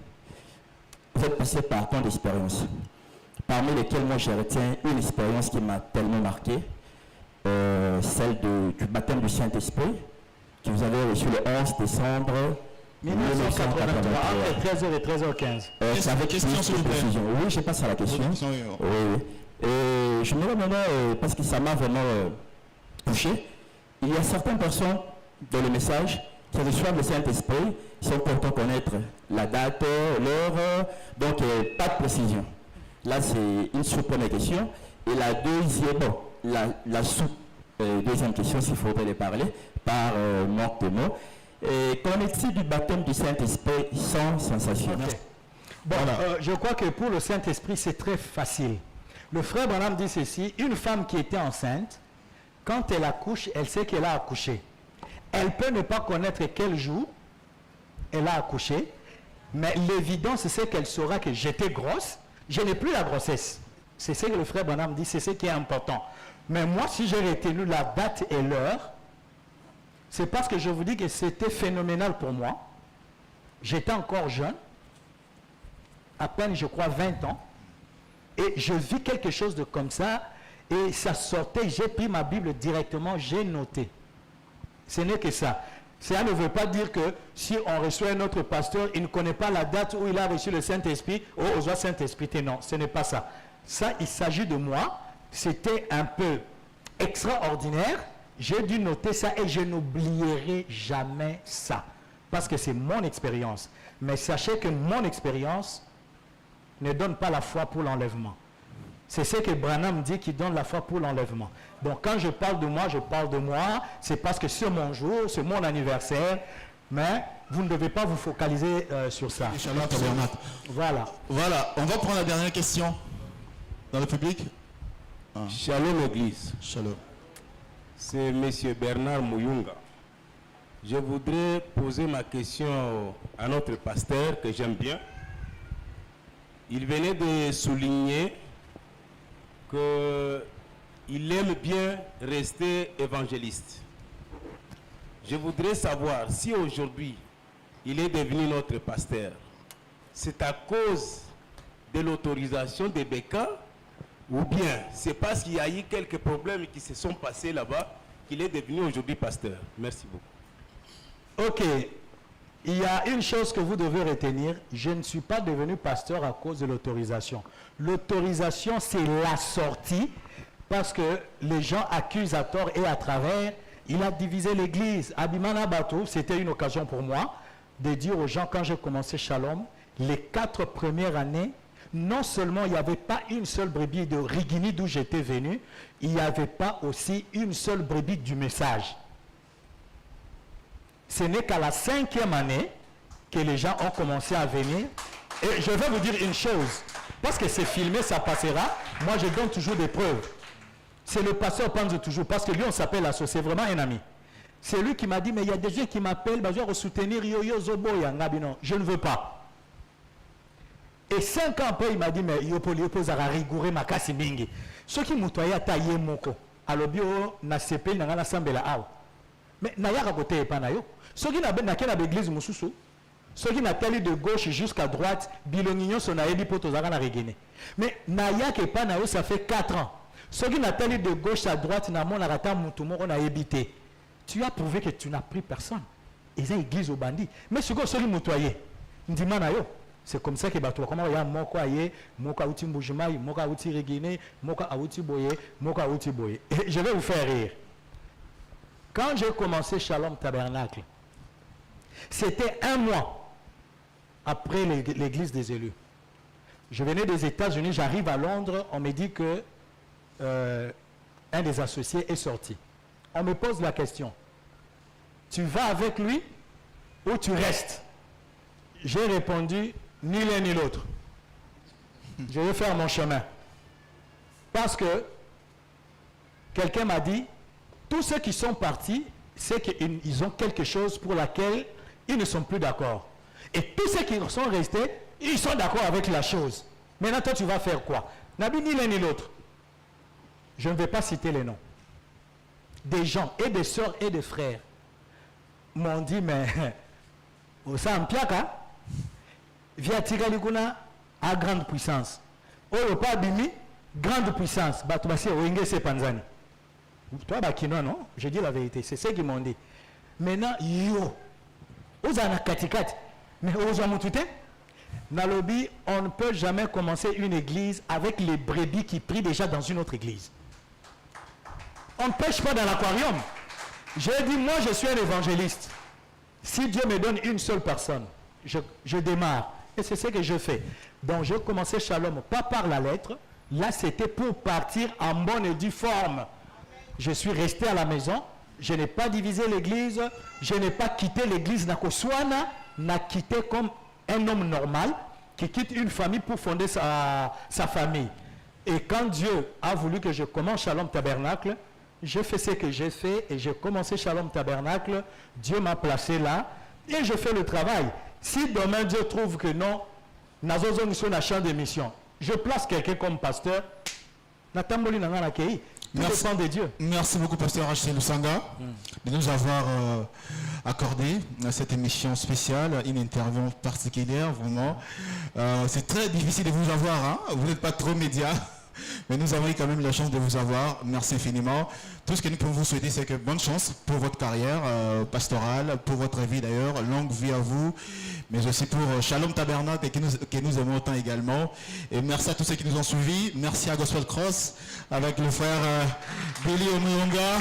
Vous êtes passé par tant d'expériences, parmi lesquelles moi je retiens une expérience qui m'a tellement marqué, celle du baptême du Saint-Esprit, que vous avez reçu le 11 décembre 1983, entre 13h et 13h15. Avec question sur précision. Oui, je passe à la question. Oui. Et je me demande maintenant, parce que ça m'a vraiment touché, il y a certaines personnes dans le message qui reçoivent le Saint-Esprit sans pourtant connaître la date, l'heure, donc pas de précision. Là, c'est une sous-première question. Et la deuxième, la deuxième question, s'il faudrait les parler, par manque de mots. Qu'en est-il du baptême du Saint-Esprit sans sensation? Okay. Bon, voilà. Je crois que pour le Saint-Esprit, c'est très facile. Le frère Branham dit ceci, une femme qui était enceinte, quand elle accouche, elle sait qu'elle a accouché. Elle peut ne pas connaître quel jour elle a accouché, mais l'évidence, c'est qu'elle saura que j'étais grosse, je n'ai plus la grossesse. C'est ce que le frère Branham dit, c'est ce qui est important. Mais moi, si j'ai retenu la date et l'heure, c'est parce que je vous dis que c'était phénoménal pour moi. J'étais encore jeune, à peine, je crois, 20 ans, et je vis quelque chose de comme ça, et ça sortait, j'ai pris ma Bible directement, j'ai noté. Ce n'est que ça. Ça ne veut pas dire que si on reçoit un autre pasteur, il ne connaît pas la date où il a reçu le Saint-Esprit, oh, on doit Saint-Esprit. Non, ce n'est pas ça. Ça, il s'agit de moi. C'était un peu extraordinaire. J'ai dû noter ça et je n'oublierai jamais ça. Parce que c'est mon expérience. Mais sachez que mon expérience ne donne pas la foi pour l'enlèvement. C'est ce que Branham dit qui donne la foi pour l'enlèvement. Donc quand je parle de moi, c'est parce que c'est mon jour, c'est mon anniversaire, mais vous ne devez pas vous focaliser sur ça. Voilà. Voilà, on va prendre la dernière question dans le public. Shalom Église. Shalom. C'est M. Bernard Mouyunga. Je voudrais poser ma question à notre pasteur que j'aime bien. Il venait de souligner qu'il aime bien rester évangéliste. Je voudrais savoir si aujourd'hui il est devenu notre pasteur, c'est à cause de l'autorisation des Bécas ou bien c'est parce qu'il y a eu quelques problèmes qui se sont passés là-bas qu'il est devenu aujourd'hui pasteur. Merci beaucoup. Ok. Il y a une chose que vous devez retenir, je ne suis pas devenu pasteur à cause de l'autorisation. L'autorisation, c'est la sortie, parce que les gens accusent à tort et à travers. Il a divisé l'église. Abimana Batou, c'était une occasion pour moi de dire aux gens, quand j'ai commencé Shalom, les 4 premières années, non seulement il n'y avait pas une seule brebis de Rigini d'où j'étais venu, il n'y avait pas aussi une seule brebis du message. Ce n'est qu'à la 5e année que les gens ont commencé à venir. Et je vais vous dire une chose, parce que c'est filmé, ça passera. Moi, je donne toujours des preuves. C'est le pasteur Panzo toujours, parce que lui, on s'appelle Asso, c'est vraiment un ami. C'est lui qui m'a dit, mais il y a des gens qui m'appellent, bah, je vais soutenir Yo-Yo Zoboya, Ngabino. Je ne veux pas. Et 5 ans après, il m'a dit, mais Yopo Zara rigouré makasi mingi. Ceux qui m'outoyaient à tailler moko, à l'obio, na sepe, na sambela aw. Mais na yaka kote epanayo. Ceux qui n'ont pas l'église Moussousou, ceux qui n'ont pas de gauche jusqu'à droite, Bilonignon son aébi potozara na regene. Mais na yaka epanayo, ça fait 4 ans. Ceux qui n'ont pas de gauche à droite, na mon arata moutoumoro na ebité. Tu as prouvé que tu n'as pris personne. Et ça église au bandit. Mais ce que ceux qui m'outoyaient, ndimanayo. C'est comme ça que bato comment il y a moko aye, moko auti mbujimai, moko auti regene, moko auti boye, moko auti boye. Et je vais vous faire rire. Quand j'ai commencé Shalom Tabernacle, c'était 1 mois après l'église des élus. Je venais des États-Unis, j'arrive à Londres, on me dit que un des associés est sorti. On me pose la question, tu vas avec lui ou tu restes? J'ai répondu, ni l'un ni l'autre. Je vais faire mon chemin. Parce que quelqu'un m'a dit, tous ceux qui sont partis, c'est qu'ils ont quelque chose pour laquelle ils ne sont plus d'accord. Et tous ceux qui sont restés, ils sont d'accord avec la chose. Maintenant, toi, tu vas faire quoi? Nabi, ni l'un ni l'autre. Je ne vais pas citer les noms. Des gens, et des sœurs et des frères, m'ont dit, mais, au Sampiaka, via Tigalikuna, à grande puissance. Au pas Bimi, grande puissance. Batubasi, Wenge, c'est Panzani. Toi, Bakino, non? Je dis la vérité. C'est ce qu'ils m'ont dit. Maintenant, yo, Ozana Katikat, mais Ozamutute, Nalobi, on ne peut jamais commencer une église avec les brebis qui prient déjà dans une autre église. On ne pêche pas dans l'aquarium. J'ai dit, moi, je suis un évangéliste. Si Dieu me donne une seule personne, je démarre. Et c'est ce que je fais. Donc, j'ai commencé Shalom, pas par la lettre. Là, c'était pour partir en bonne et due forme. Je suis resté à la maison. Je n'ai pas divisé l'église. Je n'ai pas quitté l'église Nakoswana. N'a quitté comme un homme normal qui quitte une famille pour fonder sa famille. Et quand Dieu a voulu que je commence Shalom Tabernacle, j'ai fait ce que j'ai fait et j'ai commencé Shalom Tabernacle. Dieu m'a placé là et je fais le travail. Si demain Dieu trouve que non, nous sommes dans champ de mission, je place quelqu'un comme pasteur. Merci de Dieu. Merci beaucoup, pasteur H.C. Lusanga, de nous avoir accordé cette émission spéciale, une interview particulière, vraiment. C'est très difficile de vous avoir, hein? Vous n'êtes pas trop média, mais nous avons eu quand même la chance de vous avoir. Merci infiniment. Tout ce que nous pouvons vous souhaiter, c'est que bonne chance pour votre carrière pastorale, pour votre vie d'ailleurs, longue vie à vous, mais aussi pour Shalom Tabernacle que nous aimons autant également. Et merci à tous ceux qui nous ont suivis. Merci à Gospel Cross avec le frère Billy Omuyonga.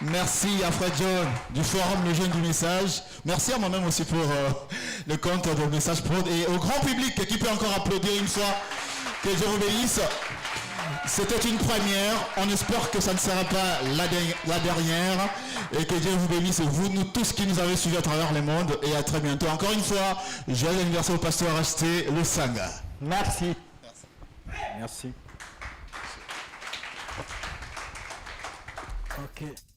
Merci à Fred John du Forum Le Jeune du Message. Merci à moi-même aussi pour le compte de Message Prod et au grand public qui peut encore applaudir une fois. Que Dieu vous bénisse. C'était une première. On espère que ça ne sera pas la dernière. Et que Dieu vous bénisse, vous, nous tous qui nous avez suivis à travers le monde. Et à très bientôt. Encore une fois, joyeux anniversaire au pasteur H.C. Lusanga. Merci. Merci. Ok.